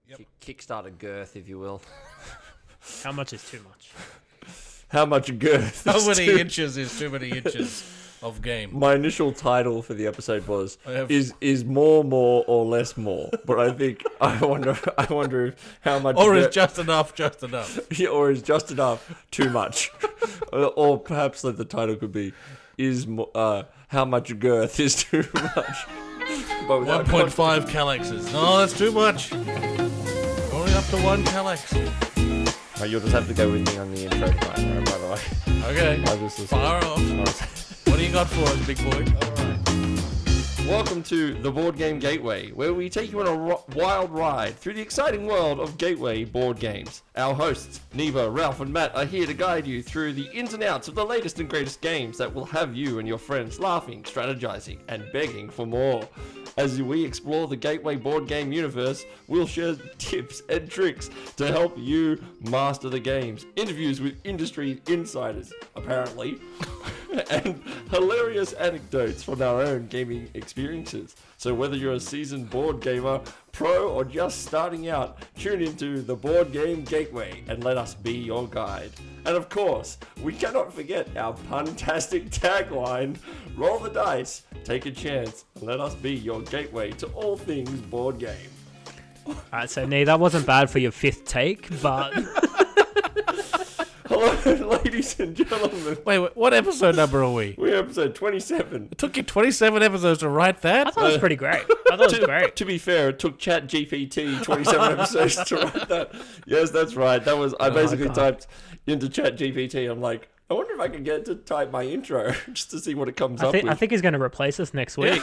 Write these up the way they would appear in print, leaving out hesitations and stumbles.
Yep. Kickstarter girth, if you will. How much is too much? How much girth? How is many too- inches is too many inches of game? My initial title for the episode was I have- is more or less more, but I think I wonder if how much Or is girth- just enough, just enough? or is just enough too much, or perhaps that the title could be how much girth is too much. But without 1.5 calyxes. No, that's too much. Only up to 1 calyx. Oh, you'll just have to go with me on the intro tonight, right, by the way. Okay. I'll just listen. Fire off. What do you got for us, big boy? Welcome to the Board Game Gateway, where we take you on a wild ride through the exciting world of Gateway board games. Our hosts, Neeber, Ralph, and Matt, are here to guide you through the ins and outs of the latest and greatest games that will have you and your friends laughing, strategizing, and begging for more. As we explore the Gateway board game universe, we'll share tips and tricks to help you master the games, interviews with industry insiders, apparently, and hilarious anecdotes from our own gaming experiences. So whether you're a seasoned board gamer, pro, or just starting out, tune into the Board Game Gateway and let us be your guide. And of course, we cannot forget our puntastic tagline, roll the dice, take a chance, and let us be your gateway to all things board game. Alright, so Nee, that wasn't bad for your fifth take, but Hello, ladies and gentlemen. Wait, what episode number are we? We're episode 27. It took you 27 episodes to write I that? thought it was pretty great. I thought it was great. To be fair, it took ChatGPT 27 episodes to write that. Yes, that's right. That was I basically God. typed into ChatGPT. I'm like, I wonder if I can get it to type my intro just to see what it comes up with. I think he's going to replace us next week.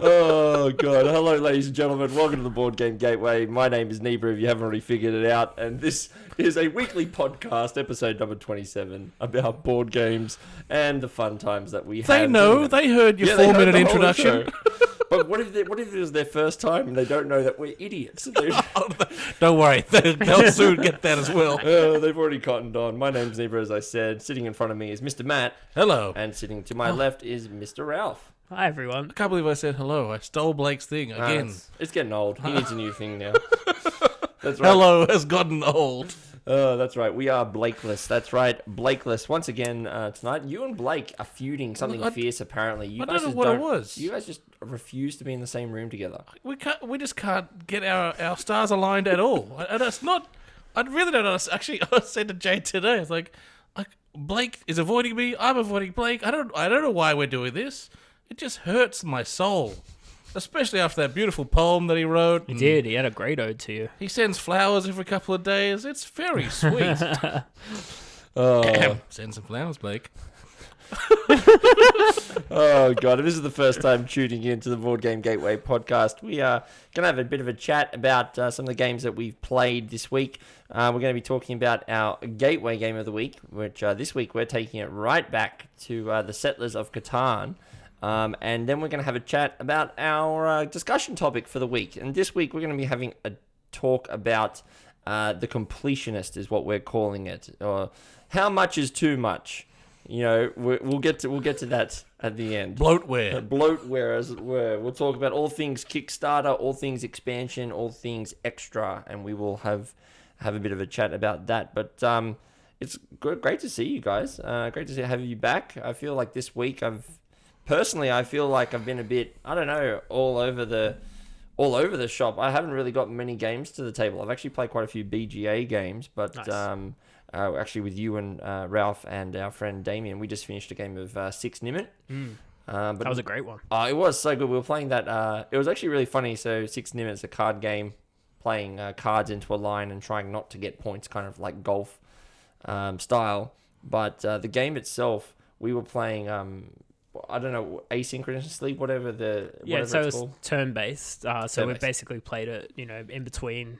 Oh god! Hello, ladies and gentlemen. Welcome to the Board Game Gateway. My name is Neeber, if you haven't already figured it out, and this is a weekly podcast, episode number 27, about board games and the fun times that we have. They know. They heard your Yeah, they heard 4-minute the whole introduction. intro. But what if it is their first time and they don't know that we're idiots? Don't worry. They'll soon get that as well. They've already cottoned on. My name's Neeber, as I said. Sitting in front of me is Mr. Matt, Hello. and sitting to my left is Mr. Ralph. Hi, everyone. I can't believe I said hello. I stole Blake's thing again. It's getting old. He needs a new thing now. That's right. Hello has gotten old. That's right. We are Blakeless. That's right. Blakeless. Once again, tonight, you and Blake are feuding something fierce, apparently. You I guys don't know just what it was. You guys just refuse to be in the same room together. We just can't get our stars aligned at all. And it's not. I really don't know. Actually, I said to Jay today, it's like Blake is avoiding me. I'm avoiding Blake. I don't know why we're doing this. It just hurts my soul, especially after that beautiful poem that he wrote. He did. He had a great ode to you. He sends flowers every couple of days. It's very sweet. Oh, Send some flowers, Blake. oh God. If this is the first time tuning in to the Board Game Gateway podcast, we are going to have a bit of a chat about some of the games that we've played this week. We're going to be talking about our Gateway Game of the Week, which this week we're taking it right back to the Settlers of Catan. And then we're going to have a chat about our discussion topic for the week. And this week we're going to be having a talk about the completionist, is what we're calling it, or how much is too much. You know, we'll get to that at the end. Bloatware. Bloatware, as it were. We'll talk about all things Kickstarter, all things expansion, all things extra, and we will have a bit of a chat about that. But it's great to see you guys. Great to have you back. I feel like this week I feel like I've been a bit, I don't know, all over the shop. I haven't really got many games to the table. I've actually played quite a few BGA games, but Nice. Actually with you and Ralph and our friend Damien, we just finished a game of Six Nimit. But That was a great one. it was so good. We were playing that. It was actually really funny. So Six Nimit is a card game, playing cards into a line and trying not to get points, kind of like golf style. But the game itself, we were playing. I don't know, asynchronously, whatever So it's it's called. turn-based. So we've Turn-based. basically played it, in between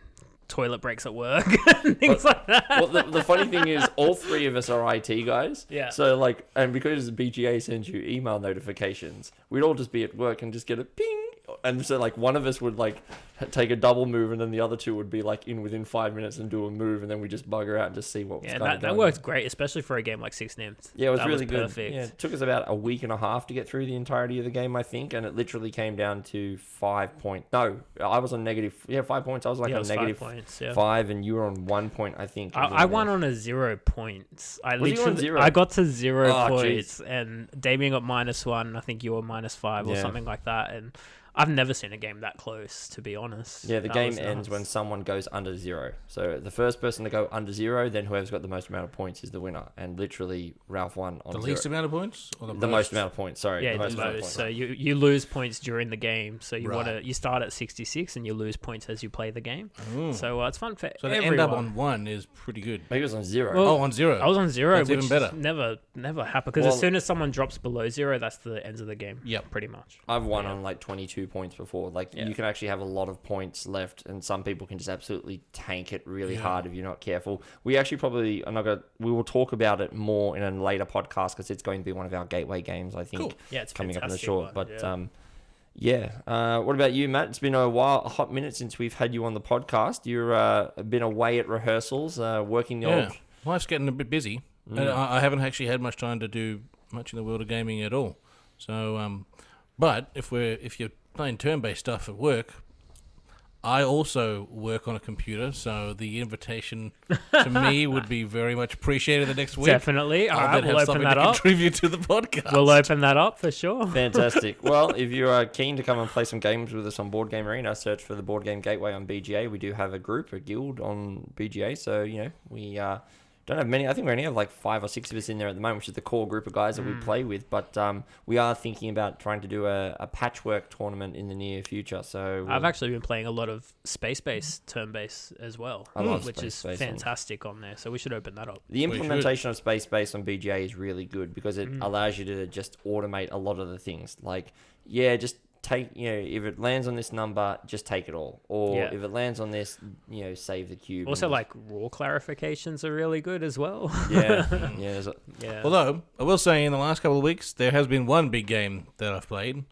toilet breaks at work and things like that. Well, the funny thing is, all three of us are IT guys. Yeah. So and because BGA sends you email notifications, we'd all just be at work and just get a ping, and so like one of us would like take a double move, and then the other two would be like in within 5 minutes and do a move, and then we just bugger out and just see what was Yeah, kind of that going worked on. great, especially for a game like Six Nymphs. Yeah, it was That really good. perfect. Yeah, it took us about a week and a half to get through the entirety of the game, I think, and it literally came down to 5 points. No, I was on negative. Yeah, 5 points. I was like Yeah, it on was negative 5 points. Yeah. 5, and you were on 1 point, I think. I won on a 0 points. I Was you on literally 0? I got to 0 Oh, points, and Damien got -1. I think you were -5 or Yeah. something like that. And I've never seen a game that close, to be honest. Yeah, the That game was ends nuts. when someone goes under 0. So the first person to go under 0, then whoever's got the most amount of points is the winner. And literally, Ralph won on The 0. least amount of points, or The most amount of points. Sorry, Yeah, the most you amount of lose. points. So you lose points during the game. So you Right. you start at 66 and you lose points as you play the game. Ooh. So it's fun for So to everyone. end up on 1 is pretty good. Maybe it was on 0. Well, Oh, on 0. I was on 0, That's which even better. never happened. Because Well- as soon as someone drops below 0, that's the end of the game. Yep. Pretty much. I've won Yeah. on like 22 points before. Like Yeah. you can actually have a lot of points left, and some people can just absolutely tank it really Yeah. hard if you're not careful. We actually probably we will talk about it more in a later podcast because it's going to be one of our gateway games. I think Cool. Yeah, it's coming up in the fantastic short. one, But yeah. what about you, Matt? It's been a hot minute since we've had you on the podcast. You're been away at rehearsals, working the Yeah. old. Life's getting a bit busy. And I haven't actually had much time to do much in the world of gaming at all. So, but if you're playing turn-based stuff at work, I also work on a computer, so the invitation to me would be very much appreciated the next week. Definitely. All I'll right, then we'll have open something that to up. contribute to the podcast. We'll open that up for sure. Fantastic. Well, if you are keen to come and play some games with us on Board Game Arena, search for the Board Game Gateway on BGA. We do have a group, a guild on BGA, so we don't have many. I think we only have like 5 or 6 of us in there at the moment, which is the core group of guys that we play with. But we are thinking about trying to do a patchwork tournament in the near future. So I've actually been playing a lot of space-based, turn-based as well, I love which is space-based on- fantastic on there. So we should open that up. the implementation of space based on BGA is really good because it allows you to just automate a lot of the things. Like, just take, if it lands on this number, just take it all. Or Yeah. if it lands on this, save the cube. Also, and like raw clarifications are really good as well. yeah, there's Yeah. Although, I will say in the last couple of weeks, there has been one big game that I've played,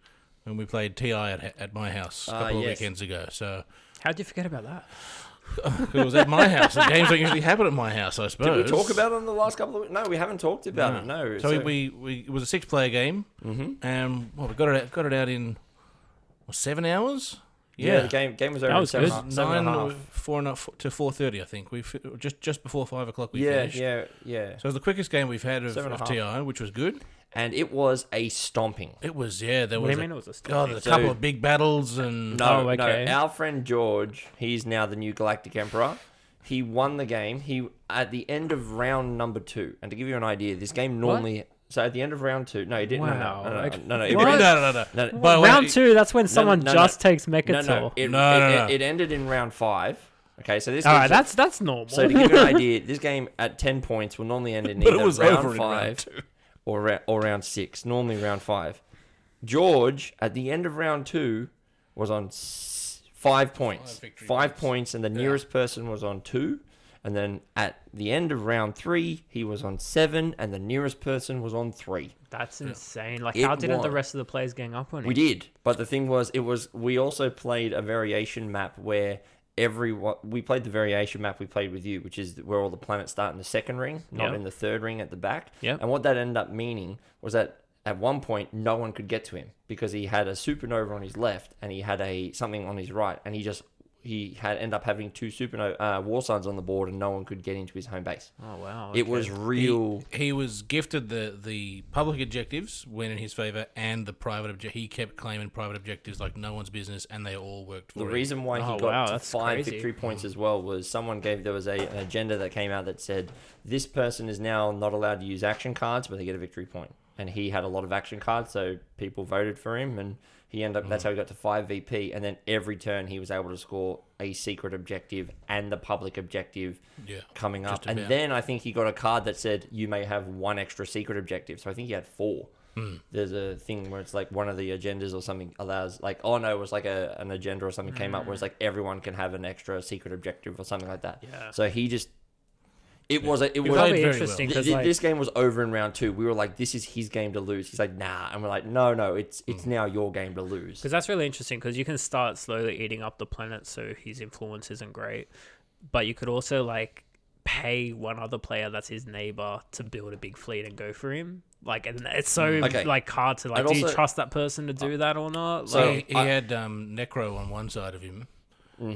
and we played TI at my house a couple of yes. weekends ago. So How'd you forget about that? it was at my house. The games don't usually happen at my house, I suppose. Did we talk about it in the last couple of weeks? No, we haven't talked about it. No. So we it was a 6-player game, and we got it out in 7 hours. Yeah, the game was over That at was 7:30. 4 to 4:30, I think. We just before 5 o'clock. We Yeah, finished. yeah. So it was the quickest game we've had of 7.5. TI, which was good. And it was a stomping. It was There What do was you mean it was a oh, story? there's a couple of big battles and No, Oh, okay. no. Our friend George, he's now the new Galactic Emperor. He won the game. He at the end of round number 2. And to give you an idea, this game normally. So at the end of round 2, no, he didn't. Wow. No. Okay. It- no. no. By the way, Round 2, that's when someone no, just takes No, Mechator. no. No. It ended in round 5. Okay, so this. All right, gives- that's normal. So to give you an idea, this game at 10 points will normally end in But it either was round over in 5 round 2. or round 6. Normally round 5. George at the end of round 2 was on 5 points. 5 victory 5 points. points, and the nearest person was on 2. And then at the end of round 3, he was on 7, and the nearest person was on 3. That's insane. Like, It how didn't the was. rest of the players gang up on it? We did, but the thing was, we also played a variation map where we played the variation map we played with you, which is where all the planets start in the second ring, not Yep. in the third ring at the back. Yep. And what that ended up meaning was that at one point no one could get to him because he had a supernova on his left and he had something on his right, and he had ended up having 2 supernova war suns on the board, and no one could get into his home base. Oh, wow. It okay. was real. He was gifted the public objectives went in his favor, and the private he kept claiming private objectives like no one's business, and they all worked for The him. reason why he Oh, got wow, to that's 5 crazy. victory points as well was there was an agenda that came out that said this person is now not allowed to use action cards, but they get a victory point. And he had a lot of action cards, so people voted for him, and he ended up. That's how he got to 5 VP. And then every turn he was able to score a secret objective and the public objective coming up. just And about. then I think he got a card that said you may have 1 extra secret objective. So I think he had 4. There's a thing where it's like one of the agendas or something allows, like, oh no, it was like an agenda or something came up where it's like everyone can have an extra secret objective or something like that. Yeah. So he just, It was. It was. Probably very interesting well. because This game was over in round 2. We were like, this is his game to lose. He's like, nah. And we're like, no, it's now your game to lose. Because that's really interesting because you can start slowly eating up the planet so his influence isn't great. But you could also like pay one other player that's his neighbor to build a big fleet and go for him. Like, and it's so like hard to like, And do you also- trust that person to do that or not? So- Like, he had Necro on one side of him.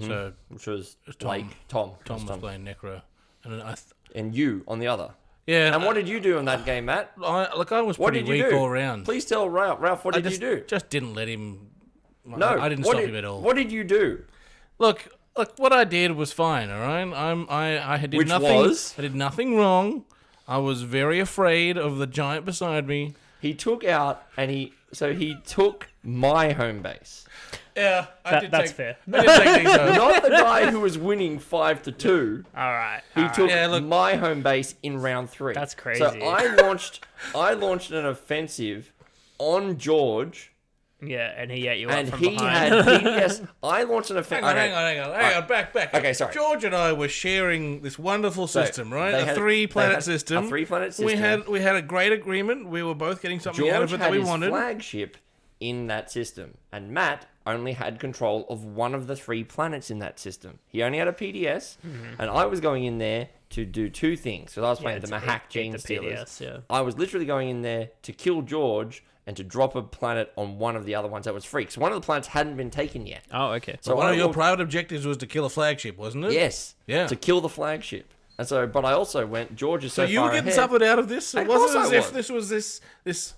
So Which was Tom. like Tom. Tom was playing Necro. And then And you on the other. yeah. And what did you do in that game, Matt? I was What pretty did you weak do? all around. Please tell Ralph. Ralph, what did you do? Just didn't let him. No, I didn't stop him at all. What did you do? Look, what I did was fine. All right, I did Which nothing. was? I did nothing wrong. I was very afraid of the giant beside me. He took out and he took my home base. Yeah, that's fair. I did take these over. Not the guy who was winning 5-2. all right. He took Yeah, look- my home base in round 3. That's crazy. So I launched an offensive on George, Yeah, and he ate you and up from he behind. had PDS. I launched an offensive. Hang on, back. Okay, sorry. George and I were sharing this wonderful system, right? they A had- three-planet they had system. a three-planet system. We had a great agreement. We were both getting something out George of it that had we his wanted. flagship in that system, and Matt only had control of one of the 3 planets in that system. He only had a PDS, and I was going in there to do 2 things. So I was playing the to Mahak eat Gene the Stealers. PDS, yeah. I was literally going in there to kill George and to drop a planet on one of the other ones that was free. So one of the planets hadn't been taken yet. Oh, okay. So One I of your walked- private objectives was to kill a flagship, wasn't it? yes, Yeah. to kill the flagship. And so, but I also went. George is so, So you far were getting ahead. something out of this? It Of course wasn't as I if was. this was this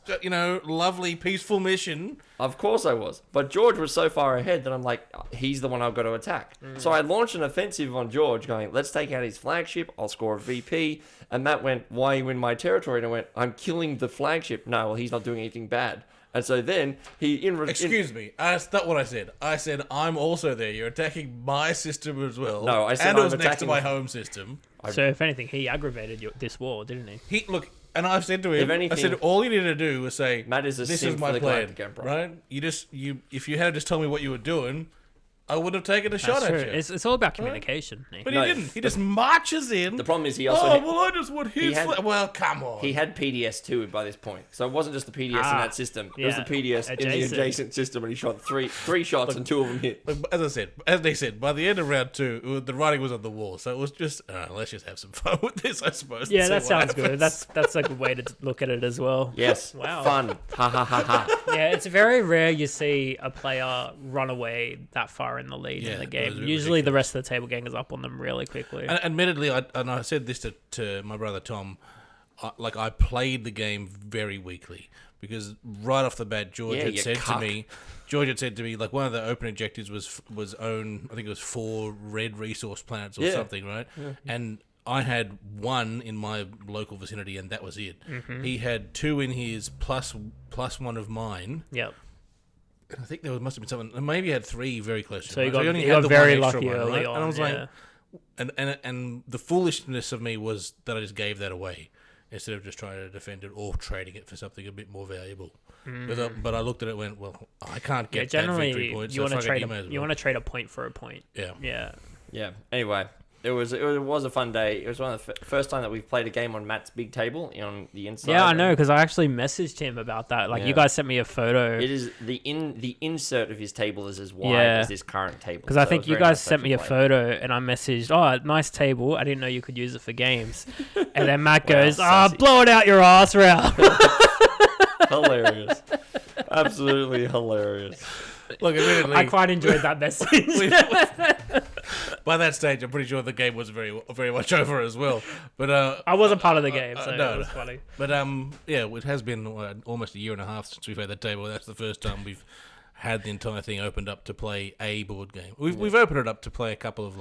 lovely, peaceful mission. Of course I was. But George was so far ahead that I'm like, he's the one I've got to attack. So I launched an offensive on George going, let's take out his flagship. I'll score a VP. And Matt went, why are you in my territory? And I went, I'm killing the flagship. No, well, he's not doing anything bad. And so then he... Excuse me, that's not what I said. I said I'm also there. You're attacking my system as well. No, I said and it I'm was next to attacking my the- home system. So if anything, he aggravated this war, didn't he? He look, and I've said to him, If anything- I said all you need to do is say, Matt is a "This simp is for my the plan." Galactic Emperor. Right? If you had just told me what you were doing, I would have taken a shot That's at true. you. It's all about communication. Nick. But No, he didn't. He just marches in. The problem is he also... Oh well, I just want his. had- Well, come on. He had PDS too by this point. So it wasn't just the PDS in that system. It was yeah. the PDS in the Adjacent. adjacent system, and he shot three shots and 2 of them hit. Like, as they said, by the end of round 2, the writing was on the wall. So it was just, let's just have some fun with this, I suppose. Yeah, and see that what sounds good. happens. That's a good way to look at it as well. Yes. Wow. Fun. Ha ha ha ha. Yeah, it's very rare you see a player run away that far in the lead Yeah, in the it game. was a bit Usually the rest of the table gangers up on them really quickly. And admittedly, I said this to my brother Tom, I played the game very weakly because right off the bat, George had you said cuck. to me, like one of the open objectives was own, I think it was 4 red resource planets or Yeah. something, right? And I had 1 in my local vicinity, and that was it. He had 2 in his plus 1 of mine. Yep. I think there must have been something. Maybe he had 3 very close to So mine. you got, he only you had got the very one extra lucky one, early right? on. And I was yeah. like, and the foolishness of me was that I just gave that away instead of just trying to defend it or trading it for something a bit more valuable. But I looked at it and went, well, I can't Yeah, get that victory generally point. you So want to trade may as well. you want to trade a point for a point. Yeah. Yeah. Yeah. Anyway, it was a fun day. It was one of the first time that we've played a game on Matt's big table on the inside. Yeah, I know because I actually messaged him about that. Like Yeah. you guys sent me a photo It is the insert of his table is as wide Yeah. as this current table. because so I it think was you very guys nice to sent me a play. photo and I messaged, "Oh, nice table. I didn't know you could use it for games." And then Matt Wow, goes, sassy. blow it out your ass, Ralph." Hilarious. Absolutely hilarious. Look, admittedly, I quite enjoyed that message. by that stage, I'm pretty sure the game was very much over as well. But I wasn't part of the game, so no, it was no. funny. But yeah, it has been almost a year and a half since we've had that table. That's the first time we've had the entire thing opened up to play a board game. We've opened it up to play a couple of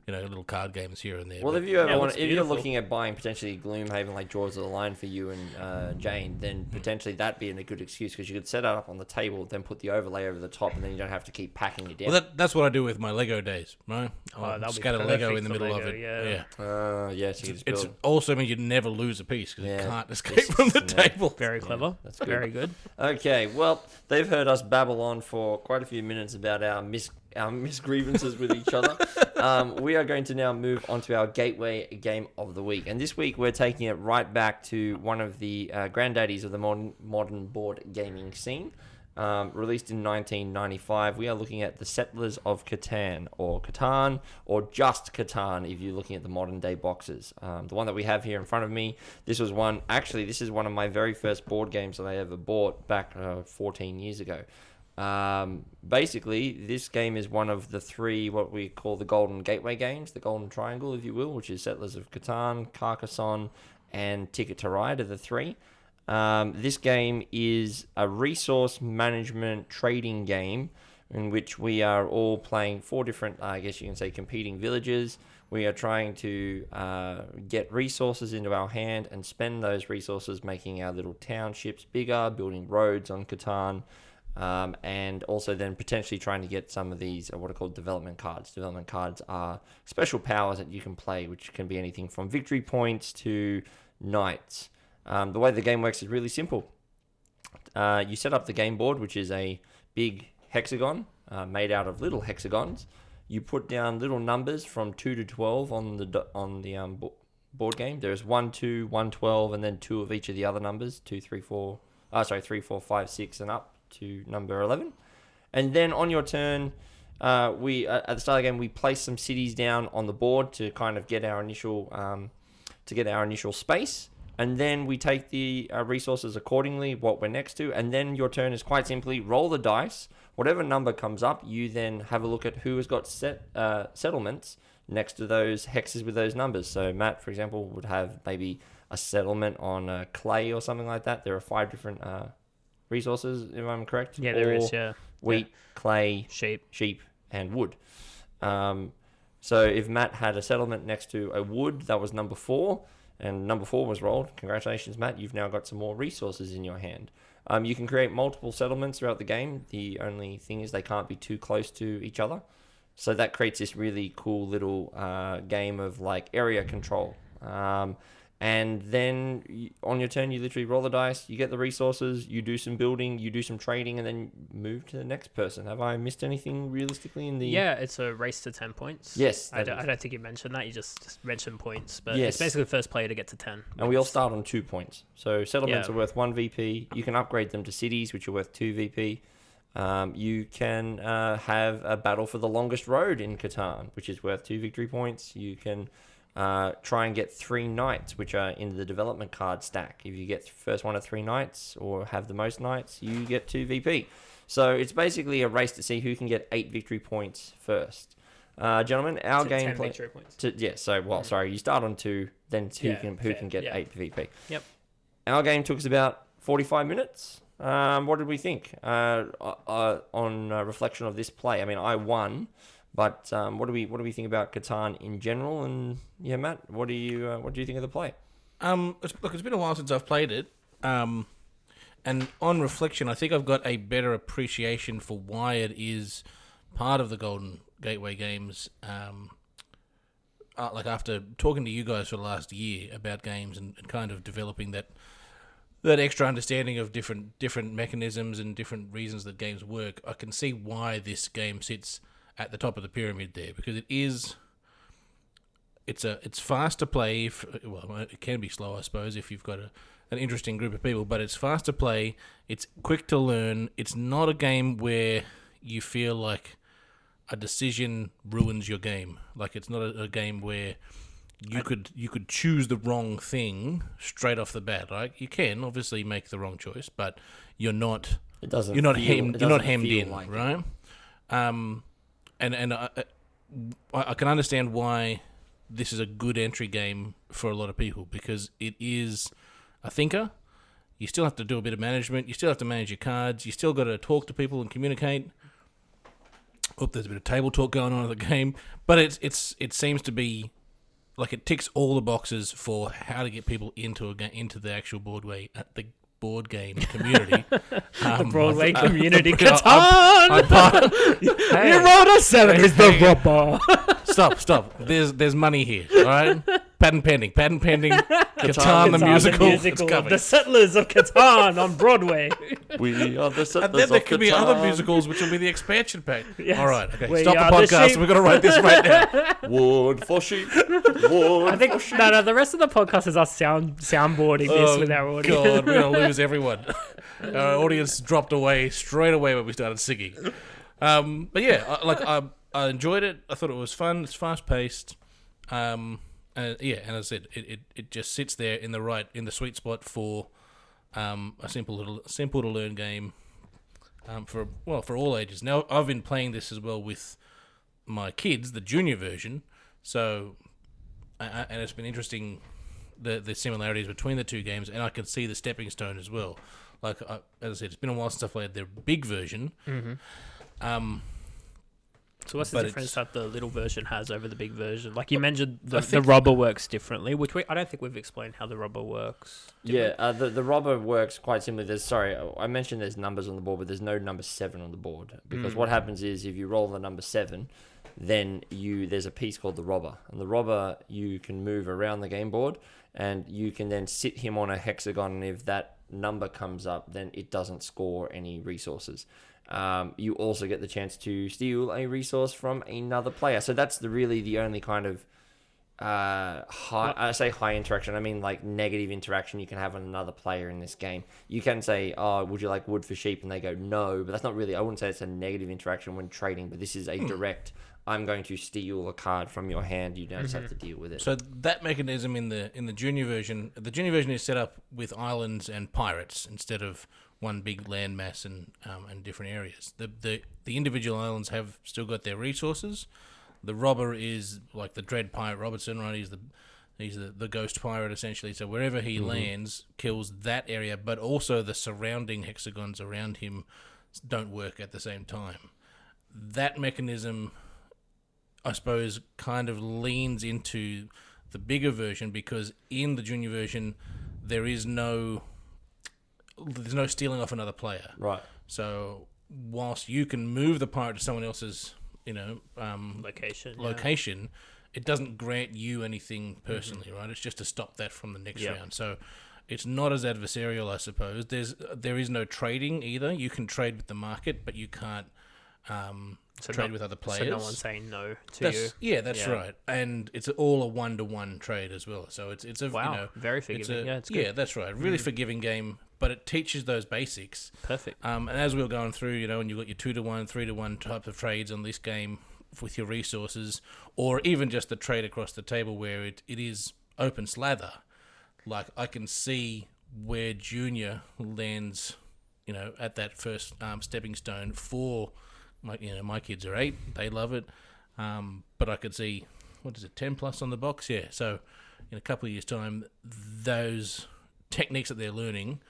little card games here and there. Well, but- if you ever Yeah, it want, looks if you're beautiful. looking at buying potentially Gloomhaven like Jaws of the Lion for you and Jane, then potentially that being a good excuse because you could set it up on the table, then put the overlay over the top, and then you don't have to keep packing it down. well, that's what I do with my Lego days, right? I that'll be scatter Lego perfect in the for middle Lego, of it. yeah. Yeah, so you just It's build. also means you never lose a piece because Yeah. you can't escape Yes, from the yeah. table. Very clever. that's good. Very good. Okay, well, they've heard us babble on for quite a few minutes about our grievances with each other. We are going to now move on to our gateway game of the week. And this week we're taking it right back to one of the granddaddies of the modern board gaming scene. Released in 1995, we are looking at the Settlers of Catan, or just Catan if you're looking at the modern day boxes. The one that we have here in front of me, this is one of my very first board games that I ever bought back 14 years ago. Basically, this game is one of the three, what we call the Golden Gateway games, the Golden Triangle, if you will, which is Settlers of Catan, Carcassonne, and Ticket to Ride are the three. This game is a resource management trading game in which we are all playing four different, I guess you can say, competing villages. We are trying to get resources into our hand and spend those resources making our little townships bigger, building roads on Catan, and also then potentially trying to get some of these what are called development cards. Development cards are special powers that you can play, which can be anything from victory points to knights. The way the game works is really simple. You set up the game board, which is a big hexagon made out of little hexagons. You put down little numbers from 2 to 12 on the board game. There's 1, 2, 1, 12, and then 2 of each of the other numbers, 3, 4, 5, 6, and up to number 11. And then on your turn, we at the start of the game, we place some cities down on the board to kind of get our initial space. And then we take the resources accordingly, what we're next to. And then your turn is quite simply roll the dice. Whatever number comes up, you then have a look at who has got settlements next to those hexes with those numbers. So Matt, for example, would have maybe a settlement on clay or something like that. There are 5 different resources, if I'm correct. Yeah, there is, yeah. Wheat, clay, sheep, and wood. So if Matt had a settlement next to a wood, that was number 4. And number 4 was rolled. Congratulations, Matt. You've now got some more resources in your hand. You can create multiple settlements throughout the game. The only thing is they can't be too close to each other. So that creates this really cool little game of like area control. And then on your turn, you literally roll the dice, you get the resources, you do some building, you do some trading, and then move to the next person. Have I missed anything realistically in the... Yeah, it's a race to 10 points. Yes. I don't think you mentioned that. You just mentioned points. But yes. It's basically the first player to get to 10. And we all start on 2 points. So settlements are worth 1 VP. You can upgrade them to cities, which are worth 2 VP. You can have a battle for the longest road in Catan, which is worth 2 victory points. You can... try and get 3 knights, which are in the development card stack. If you get first one of 3 knights or have the most knights, you get 2 VP. So it's basically a race to see who can get 8 victory points first. Gentlemen, our game 10 victory points. You start on 2, then who can get 8 VP. Yep. Our game took us about 45 minutes. What did we think on reflection of this play? I mean, I won. But what do we think about Catan in general? And yeah, Matt, what do you think of the play? It's been a while since I've played it, and on reflection, I think I've got a better appreciation for why it is part of the Golden Gateway games. Like after talking to you guys for the last year about games and kind of developing that extra understanding of different mechanisms and different reasons that games work, I can see why this game sits at the top of the pyramid there, because it's fast to play. It can be slow, I suppose, if you've got an interesting group of people, but it's fast to play. It's quick to learn. It's not a game where you feel like a decision ruins your game. Like it's not a game where you could choose the wrong thing straight off the bat. Right? You can obviously make the wrong choice, but you're not. You're not hemmed in, like right? And I can understand why this is a good entry game for a lot of people, because it is a thinker. You still have to do a bit of management. You still have to manage your cards. You still got to talk to people and communicate. There's a bit of table talk going on in the game, but it seems to be like it ticks all the boxes for how to get people into the actual board game community. The Broadway community. Catan! You wrote a 7 is the rubber. Stop. There's money here, all right? patent pending. Catan the musical. It's coming. The Settlers of Catan on Broadway. We are the And settlers then there of could be other Catan. musicals, which will be the expansion pack. Yes. All right, okay. We Stop are the the podcast. sheep. We're going to write this right now. Wood for sheep. Wood I think for sheep. no. The rest of the podcast is us soundboarding this with our audience. God, we're going to lose everyone. Our audience dropped away straight away when we started singing. But yeah, I enjoyed it. I thought it was fun. It's fast paced. And as I said, it just sits there in the sweet spot for a simple to learn game for all ages. Now I've been playing this as well with my kids, the junior version. So and it's been interesting the similarities between the two games, and I can see the stepping stone as well. Like as I said, it's been a while since I played the big version. Mm-hmm. So what's the But difference it's- that the little version has over the big version? Like you mentioned, the rubber works differently, which I don't think we've explained how the rubber works. Yeah, the robber works quite simply. I mentioned there's numbers on the board, but there's no number 7 on the board. Because what happens is if you roll the number 7, then there's a piece called the robber. And the robber, you can move around the game board, and you can then sit him on a hexagon, and if that number comes up, then it doesn't score any resources. You also get the chance to steal a resource from another player. So that's really the only kind of high interaction. I mean like negative interaction you can have with another player in this game. You can say, "Oh, would you like wood for sheep?" and they go, "No," but that's not really. I wouldn't say it's a negative interaction when trading. But this is a direct. I'm going to steal a card from your hand. You don't just have to deal with it. So that mechanism in the junior version, is set up with islands and pirates instead of one big landmass and different areas. The individual islands have still got their resources. The robber is like the Dread Pirate Robertson, right? He's the ghost pirate essentially. So wherever he lands, kills that area, but also the surrounding hexagons around him don't work at the same time. That mechanism, I suppose, kind of leans into the bigger version because in the junior version there's no stealing off another player. Right. So whilst you can move the pirate to someone else's, location, it doesn't grant you anything personally, right? It's just to stop that from the next round. So it's not as adversarial, I suppose. There is no trading either. You can trade with the market, but you can't trade with other players. So no one's saying no to you. Yeah, that's right. And it's all a 1-to-1 trade as well. So it's a very forgiving. It's good. Yeah, that's right. Really forgiving game, but it teaches those basics. Perfect. And as we were going through, and you've got your 2-to-1, 3-to-1 type of trades on this game with your resources, or even just the trade across the table where it is open slather. Like I can see where Junior lands, at that first stepping stone for my kids are 8, they love it. But I could see, 10 plus on the box? Yeah. So in a couple of years' time, those techniques that they're learning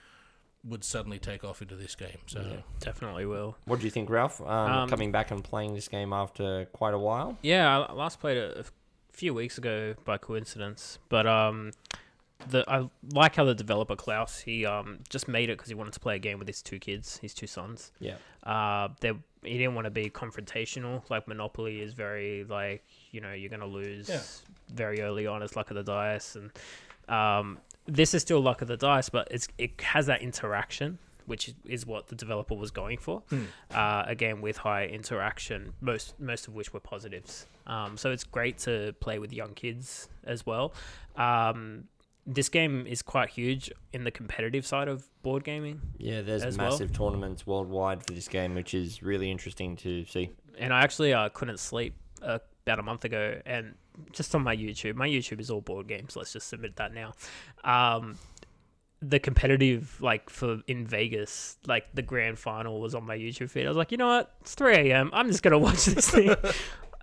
would suddenly take off into this game. So Definitely will. What do you think, Ralph? Coming back and playing this game after quite a while? Yeah, I last played it a few weeks ago by coincidence, but I like how the developer Klaus, he just made it because he wanted to play a game with his 2 kids, his 2 sons. Yeah. He didn't want to be confrontational. Like Monopoly is very you're gonna lose very early on. It's luck of the dice, and this is still luck of the dice, but it has that interaction, which is what the developer was going for. Again, with high interaction, most of which were positives. So it's great to play with young kids as well. This game is quite huge in the competitive side of board gaming. Yeah, there's massive tournaments worldwide for this game, which is really interesting to see. And I actually couldn't sleep about a month ago, and just on my YouTube is all board games. Let's just submit that now. The competitive, in Vegas, the grand final was on my YouTube feed. I was like, you know what? It's 3 a.m. I'm just going to watch this thing.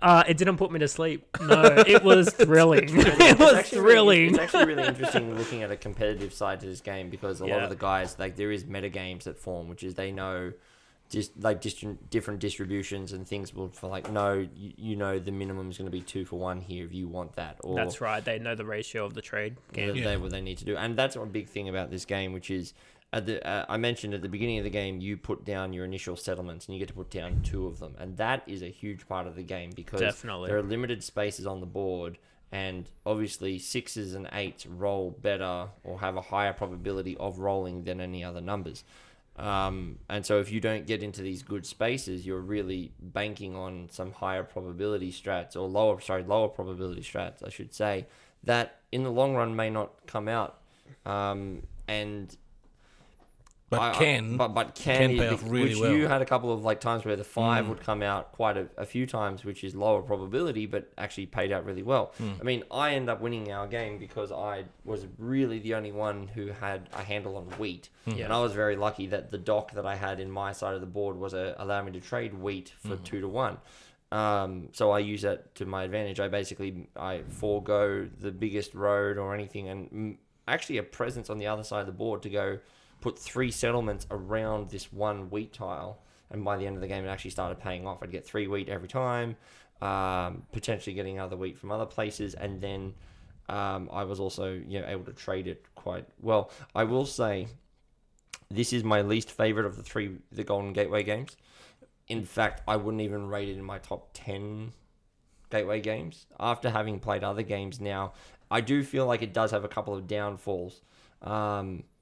It didn't put me to sleep. No, it was thrilling. It was thrilling. It's actually really interesting looking at a competitive side to this game because a lot of the guys, there is meta games that form, which is they know just different distributions and things will for the minimum is going to be 2 for 1 here if you want that. Or that's right. They know the ratio of the trade game. What they need to do, and that's one big thing about this game, which is I mentioned at the beginning of the game, you put down your initial settlements and you get to put down 2 of them, and that is a huge part of the game because Definitely. there are limited spaces on the board. And obviously 6s and 8s roll better or have a higher probability of rolling than any other numbers. And so if you don't get into these good spaces, you're really banking on some higher probability strats or lower probability strats, I should say, that in the long run may not come out. But can pay off really which well. you had a couple of like times where the 5 would come out quite a few times, which is lower probability, but actually paid out really well. I mean, I end up winning our game because I was really the only one who had a handle on wheat, and I was very lucky that the dock that I had in my side of the board was allowed me to trade wheat for 2 to 1. So I use that to my advantage. I forego the biggest road or anything, and actually a presence on the other side of the board to go put 3 settlements around this one wheat tile, and by the end of the game it actually started paying off. I'd get 3 wheat every time, potentially getting other wheat from other places, and then I was also able to trade it quite well. I will say this is my least favorite of the Golden Gateway games. In fact, I wouldn't even rate it in my top 10 Gateway games. After having played other games now, I do feel like it does have a couple of downfalls.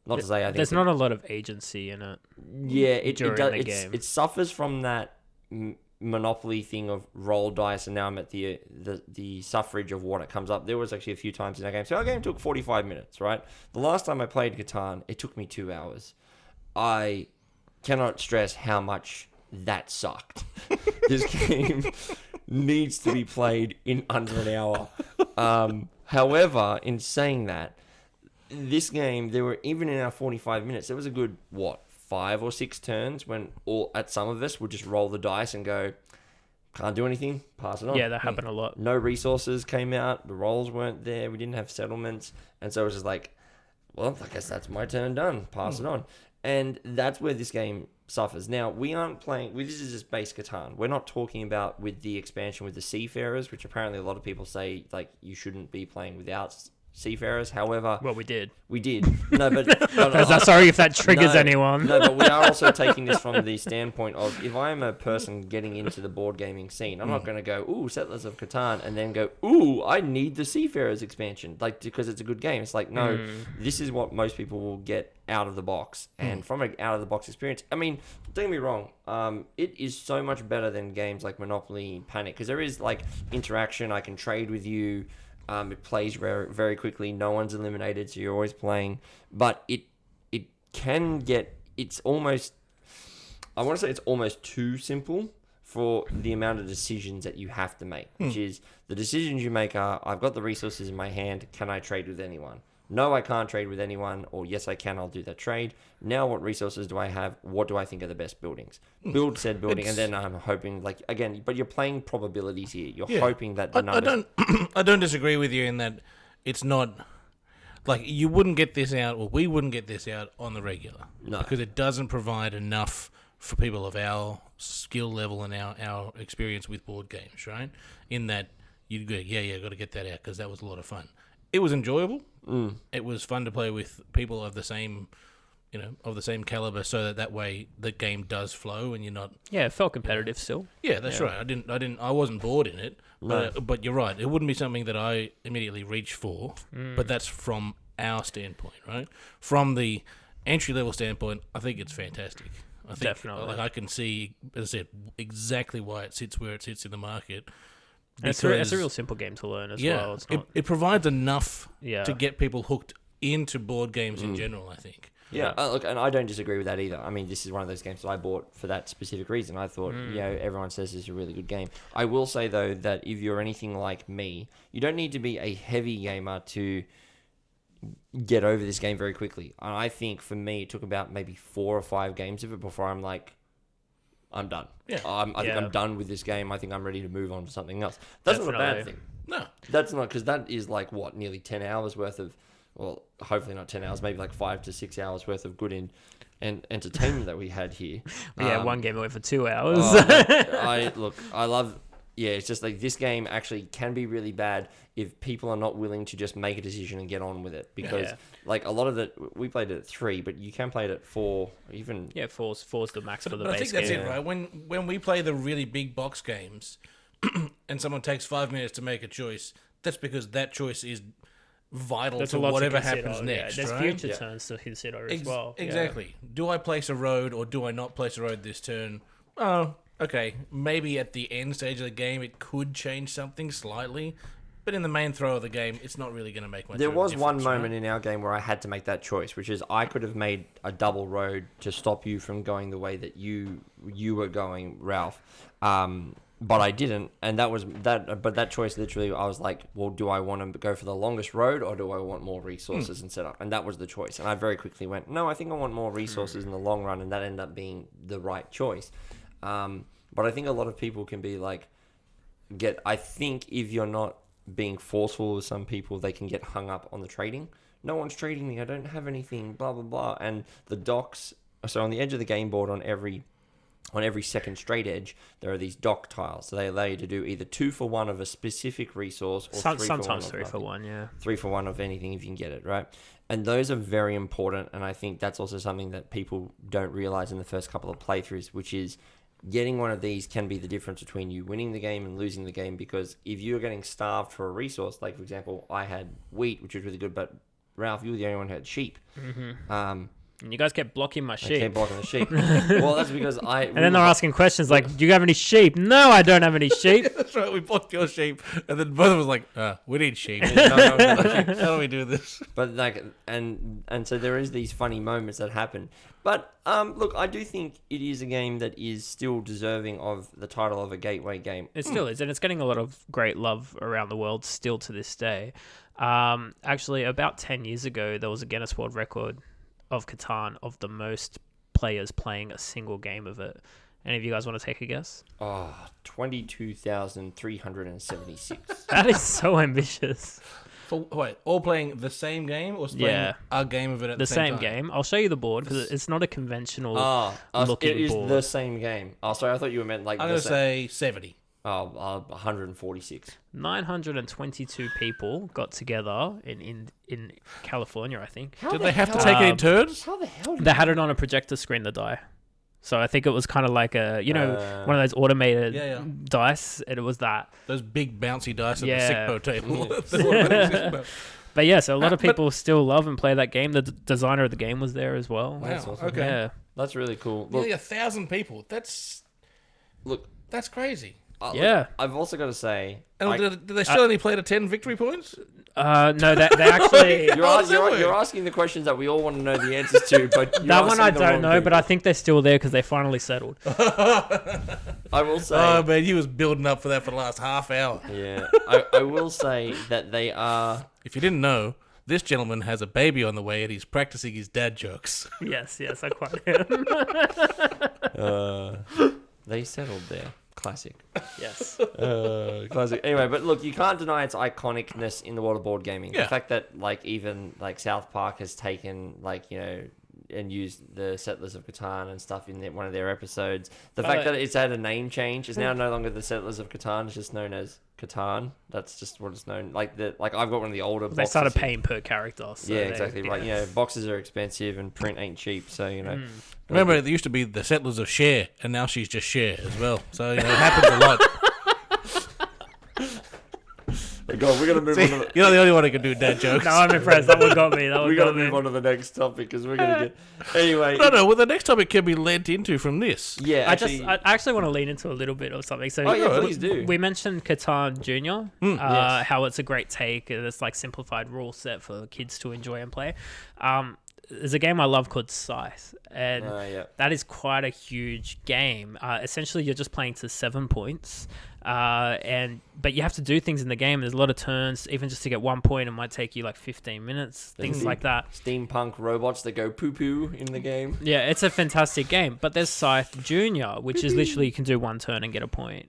Not to say I think there's not a lot of agency in it. Yeah, it does. Game. It suffers from that Monopoly thing of roll dice, and now I'm at the suffrage of what it comes up. There was actually a few times in our game. So our game took 45 minutes, right? The last time I played Catan, it took me 2 hours. I cannot stress how much that sucked. This game needs to be played in under an hour. However, in saying that, this game, there were, even in our 45 minutes, there was a good, 5 or 6 turns when some of us would just roll the dice and go, can't do anything, pass it on. Yeah, that happened a lot. No resources came out, the rolls weren't there, we didn't have settlements, and so it was just like, well, I guess that's my turn done, pass it on. And that's where this game suffers. Now, we aren't playing, this is just base Catan. We're not talking about with the expansion with the Seafarers, which apparently a lot of people say, like, you shouldn't be playing without Seafarers. However, well, we did. No, but sorry if that triggers anyone. No, but we are also taking this from the standpoint of, if I'm a person getting into the board gaming scene, I'm not going to go, ooh, Settlers of Catan, and then go, ooh, I need the Seafarers expansion, like, because it's a good game. It's like, no, this is what most people will get out of the box, and from an out of the box experience, I mean, don't get me wrong, it is so much better than games like Monopoly, Panic, because there is like interaction. I can trade with you. It plays very, very quickly. No one's eliminated, so you're always playing. But it can get... It's almost... I want to say it's almost too simple for the amount of decisions that you have to make. Which is, the decisions you make are, I've got the resources in my hand. Can I trade with anyone? No, I can't trade with anyone. Or yes, I can. I'll do that trade. Now, what resources do I have? What do I think are the best buildings? Build said building, and then I'm hoping, like, again, but you're playing probabilities here. You're hoping that the numbers... I don't disagree with you in that it's not... Like, you wouldn't get this out, or we wouldn't get this out on the regular. No. Because it doesn't provide enough for people of our skill level and our experience with board games, right? In that, you'd go, got to get that out, because that was a lot of fun. It was enjoyable. It was fun to play with people of the same, of the same caliber, so that way the game does flow and you're not. Yeah, it felt competitive still. Yeah, that's right. I wasn't bored in it, but you're right. It wouldn't be something that I immediately reach for. But that's from our standpoint, right? From the entry level standpoint, I think it's fantastic. I think, definitely. Like, I can see, as I said, exactly why it sits where it sits in the market. It's a real simple game to learn as well. It's not... it provides enough Yeah. to get people hooked into board games in general, I think. Yeah, look, and I don't disagree with that either. I mean, this is one of those games that I bought for that specific reason. I thought, everyone says this is a really good game. I will say, though, that if you're anything like me, you don't need to be a heavy gamer to get over this game very quickly. And I think, for me, it took about maybe 4 or 5 games of it before I'm like, I'm done. Yeah. I think I'm done with this game. I think I'm ready to move on to something else. That's not a bad thing. No. That's not, because that is like, nearly 10 hours worth of, well, hopefully not 10 hours, maybe like 5 to 6 hours worth of good and entertainment that we had here. One game went for 2 hours. I love... Yeah, it's just like, this game actually can be really bad if people are not willing to just make a decision and get on with it. Because, like, a lot of it, we played it at 3, but you can play it at 4, even... Yeah, 4's the max for the but base I think that's game. it, right? When we play the really big box games and someone takes 5 minutes to make a choice, that's because that choice is vital There's to a lot whatever to consider. happens next. There's right? future turns to consider as well. Yeah. Exactly. Do I place a road or do I not place a road this turn? Oh, okay. Maybe at the end stage of the game it could change something slightly, but in the main throw of the game, it's not really going to make much. There of a was one difference, moment right? in our game where I had to make that choice, which is I could have made a double road to stop you from going the way that you were going, Ralph. But I didn't, and that was that. But that choice, literally, I was like, well, do I want to go for the longest road or do I want more resources and setup? And that was the choice. And I very quickly went, no, I think I want more resources in the long run, and that ended up being the right choice. But I think a lot of people can be like, I think if you're not being forceful with some people, they can get hung up on the trading. No one's trading me. I don't have anything. Blah blah blah. And the docks. So on the edge of the game board, on every second straight edge, there are these dock tiles. So they allow you to do either 2 for 1 of a specific resource, or Sometimes 3 for 1. Yeah. 3 for 1 of anything if you can get it, right? And those are very important. And I think that's also something that people don't realize in the first couple of playthroughs, which is getting one of these can be the difference between you winning the game and losing the game. Because if you're getting starved for a resource, like for example, I had wheat, which was really good, but Ralph, you were the only one who had sheep. Mm-hmm. And you guys kept blocking my I sheep. kept blocking the sheep. Well, that's because And then they're asking questions like, do you have any sheep? No, I don't have any sheep. That's right. We blocked your sheep, and then both of us like, we need sheep. No. How do we do this? But like, and so there is these funny moments that happen. But look, I do think it is a game that is still deserving of the title of a gateway game. It still is, and it's getting a lot of great love around the world still to this day. Actually, about 10 years ago, there was a Guinness World Record of Catan of the most players playing a single game of it. Any of you guys want to take a guess? 22,376. That is so ambitious. Wait, all playing the same game or playing a game of it at the same time? game. I'll show you the board because it's not a conventional looking it is board. the same game. Oh, sorry, I thought you meant like. I'm going to say 70. 146. 922 people got together in California, I think. Did they have to take it in turns? How the hell did They had it on a projector screen, the die. So I think it was kind of like one of those automated dice, and it was that. Those big bouncy dice on the Yeah. sick boat table. But yeah, so a lot of people still love and play that game. The designer of the game was there as well. Wow, That's awesome. okay. Yeah. That's really cool. Look, Nearly 1,000 people. That's crazy. Yeah. I've also got to say, And did they still only play to 10 victory points? No, they actually... you're asking the questions that we all want to know the answers to, but you're That one I asking the don't wrong know, but people. I think they're still there because they finally settled. I will say, Oh, man, he was building up for that for the last half hour. yeah, I will say that they are. If you didn't know, this gentleman has a baby on the way and he's practicing his dad jokes. Yes, I quite am. They settled there. Classic. Yes. Classic. Anyway, but look, you can't deny its iconicness in the world of board gaming. Yeah. The fact that even South Park has taken and used the Settlers of Catan and stuff in one of their episodes. The fact that it's had a name change is now no longer the Settlers of Catan. It's just known as Catan. That's just what it's known. I've got one of the older. They boxes started here. paying per character. So Yeah, exactly. Right. Boxes are expensive and print ain't cheap. So Remember, there used to be the Settlers of Share, and now she's just Share as well. So, it happens a lot. God, we're gonna move on. You're not the only one who can do dad jokes. No, I'm impressed. That one got me. We gotta move on to the next topic because we're gonna get. Anyway. No, well, the next topic can be lent into from this. Yeah. I actually want to lean into a little bit of something. So, Please do. We mentioned Catan Junior, yes. how it's a great take. And it's like simplified rule set for kids to enjoy and play. There's a game I love called Scythe, and that is quite a huge game. Essentially, you're just playing to 7 points, but you have to do things in the game. There's a lot of turns. Even just to get 1 point, it might take you like 15 minutes. Things like that. Steampunk robots that go poo poo in the game. Yeah, it's a fantastic game. But there's Scythe Junior, which is literally you can do 1 turn and get a point.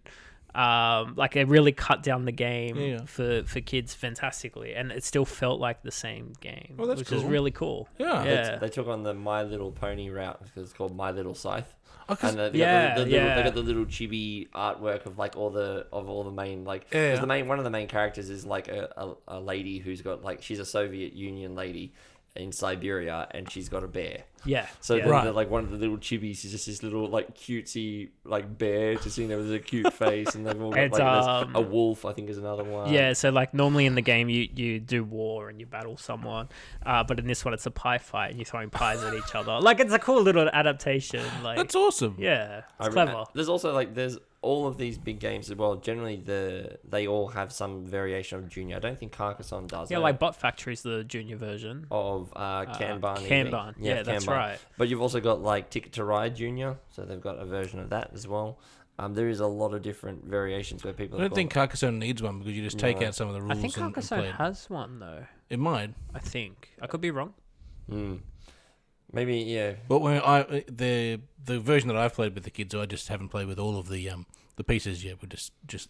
It really cut down the game for kids fantastically, and it still felt like the same game, which is really cool. Yeah. They took on the My Little Pony route because it's called My Little Scythe. Okay. And they got the little chibi artwork of all the main one of the main characters is like a lady who's got she's a Soviet Union lady. in Siberia, and she's got a bear. Yeah. So yeah. then Right. like one of the little chibis is just this little like cutesy like bear just sitting there with a cute face, and they've all got It's, like there's a wolf, I think is another one. Yeah, so like normally in the game you do war and you battle someone, but in this one it's a pie fight and you're throwing pies at each other. Like it's a cool little adaptation. Like That's awesome. yeah, I it's re- clever. There's also like there's all of these big games as well. Generally, they all have some variation of Junior. I don't think Carcassonne does. Yeah, though, like Bot Factory's the junior version. of Kanban. Kanban. Yeah, that's Kanban. right. But you've also got like Ticket to Ride Junior, so they've got a version of that as well. There is a lot of different variations where people. I don't think Carcassonne needs one because you just take No. out some of the rules I think and Carcassonne play it. has one though. It might. I think I could be wrong. Maybe yeah. But when the version that I've played with the kids, I just haven't played with all of the pieces yet. We're just There's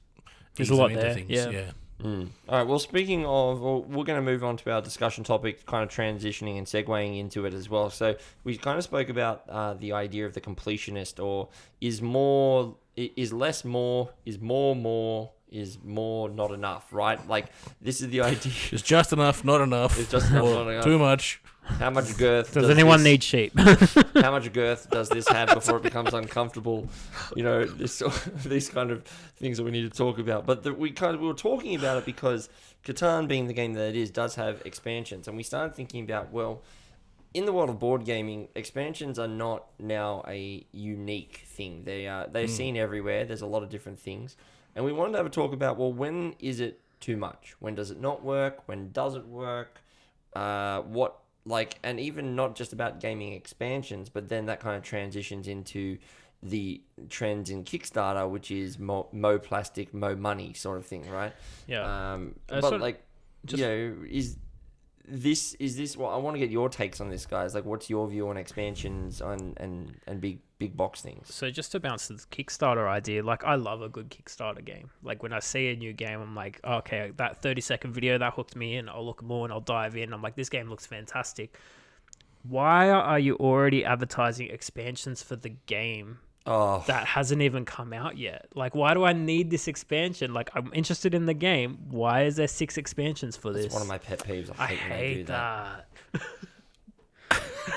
ease a lot them into there, things. yeah. All right. Well, speaking of, we're going to move on to our discussion topic, kind of transitioning and segueing into it as well. So we kind of spoke about the idea of the completionist, or is less more, is more not enough, right? Like this is the idea. It's just enough, not enough. It's just enough, or not enough. Too much. How much girth Does anyone need sheep? How much girth does this have before it becomes uncomfortable? You know, these kind of things that we need to talk about. But we were talking about it because Catan, being the game that it is, does have expansions, and we started thinking about, well, in the world of board gaming, expansions are not now a unique thing. They're seen everywhere. There's a lot of different things, and we wanted to have a talk about, well, when is it too much? When does it not work? When does it work? And even not just about gaming expansions, but then that kind of transitions into the trends in Kickstarter, which is mo plastic, mo money sort of thing, right? Yeah. Is this? Well, I want to get your takes on this, guys. Like, what's your view on expansions and big box things? So just to bounce to the Kickstarter idea, like I love a good Kickstarter game. Like when I see a new game, I'm like, okay, that 30-second video that hooked me in. I'll look more and I'll dive in. I'm like, this game looks fantastic. Why are you already advertising expansions for the game that hasn't even come out yet? Like, why do I need this expansion? Like, I'm interested in the game. Why is there 6 expansions for this? It's one of my pet peeves. I when they do hate that.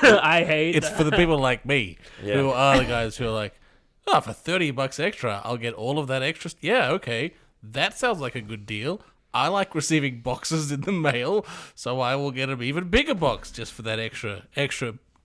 I hate It's that. for the people like me Yeah. who are the guys who are like, oh, for $30 extra, I'll get all of that extra. Yeah, okay, that sounds like a good deal. I like receiving boxes in the mail, so I will get an even bigger box just for that extra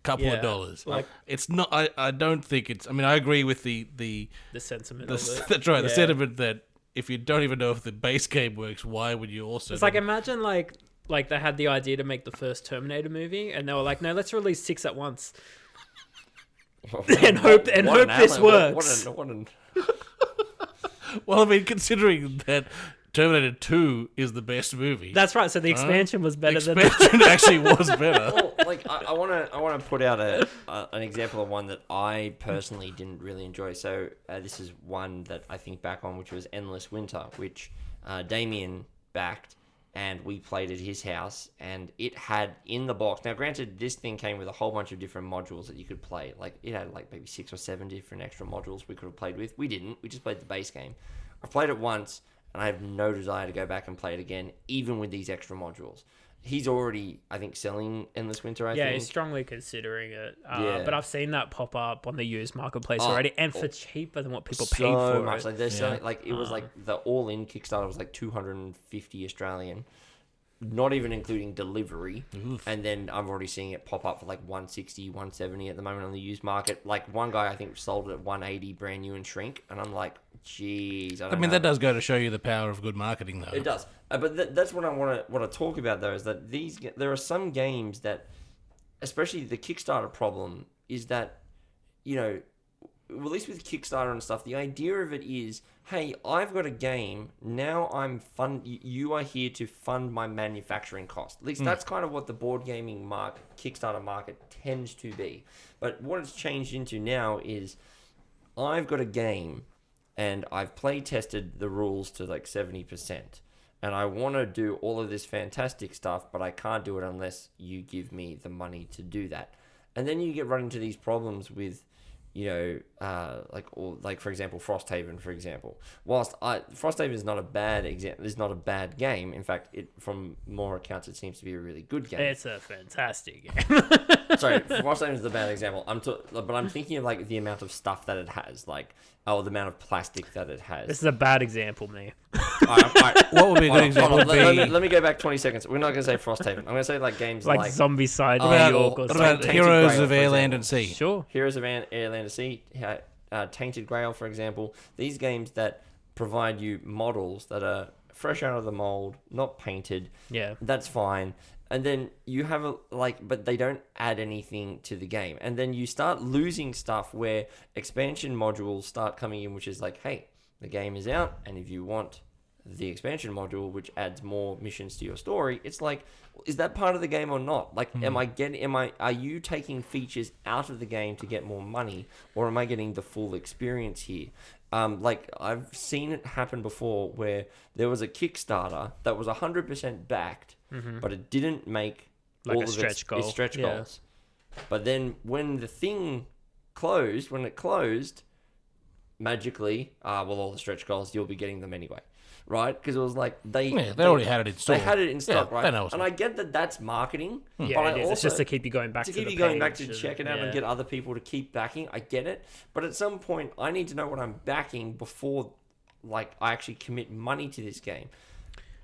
couple of dollars. like- It's not. I don't think it's. I mean, I agree with the The sentiment of it. that's right. The Yeah. sentiment that if you don't even know if the base game works, why would you also? It's like, imagine like they had the idea to make the first Terminator movie, and they were like, no, let's release 6 at once. And hope this works. Well, I mean, considering that Terminator 2 is the best movie, That's right. So the expansion was better than expansion actually was better. Well, like I want to put out an example of one that I personally didn't really enjoy. So this is one that I think back on, which was Endless Winter, which Damien backed, and we played at his house, and it had in the box. Now, granted, this thing came with a whole bunch of different modules that you could play. Like it had like maybe 6 or 7 different extra modules we could have played with. We didn't. We just played the base game. I played it once, and I have no desire to go back and play it again, even with these extra modules. He's already, I think, selling Endless Winter, I yeah, think. he's strongly considering it. Yeah. But I've seen that pop up on the used marketplace already, and for cheaper than what people paid so for much. it. Like they're selling, like it was like the all-in Kickstarter was like 250 Australian, not even including delivery. And then I'm already seeing it pop up for like 160, 170 at the moment on the used market. Like one guy I think sold it at 180 brand new and shrink, and I'm like, geez. I mean, that does go to show you the power of good marketing, though. It does, but that's what I want to talk about though. Is that there are some games that, especially the Kickstarter problem, is that, you know, at least with Kickstarter and stuff, the idea of it is, hey, I've got a game now. You are here to fund my manufacturing cost. At least that's kind of what the board gaming Kickstarter market tends to be. But what it's changed into now is, I've got a game, and I've play tested the rules to like 70%. And I want to do all of this fantastic stuff, but I can't do it unless you give me the money to do that. And then you get run into these problems with, like for example, Frosthaven, for example. Whilst Frosthaven is not a bad example, is not a bad game. In fact, from more accounts, it seems to be a really good game. It's a fantastic game. Sorry, Frosthaven is the bad example. But I'm thinking of like the amount of stuff that it has, like the amount of plastic that it has. This is a bad example, me. What would be a good example? Let me go back 20 seconds. We're not going to say Frosthaven. I'm going to say like games Like Zombie Side, New about, York, or what something. about Tainted Heroes Grail, of for Air, example. Land and Sea? Sure. Heroes of Air, Land and Sea, Tainted Grail, for example. These games that provide you models that are fresh out of the mold, not painted. Yeah. That's fine. And then you have but they don't add anything to the game. And then you start losing stuff where expansion modules start coming in, which is like, hey, the game is out, and if you want the expansion module, which adds more missions to your story, it's like, is that part of the game or not? Like, are you taking features out of the game to get more money, or am I getting the full experience here? Like, I've seen it happen before where there was a Kickstarter that was 100% backed, but it didn't make Like all a of stretch goal. its stretch Yeah. goals. But then when the thing closed, magically, all the stretch goals, you'll be getting them anyway. Right? Because it was like they already had it in stock. They had it in stock, Yeah, right? they know what's And I get that that's marketing. Yeah, but it I is. It's also, just to keep you going back to keep the you going back page to check it out yeah. and get other people to keep backing. I get it. But at some point, I need to know what I'm backing before I actually commit money to this game.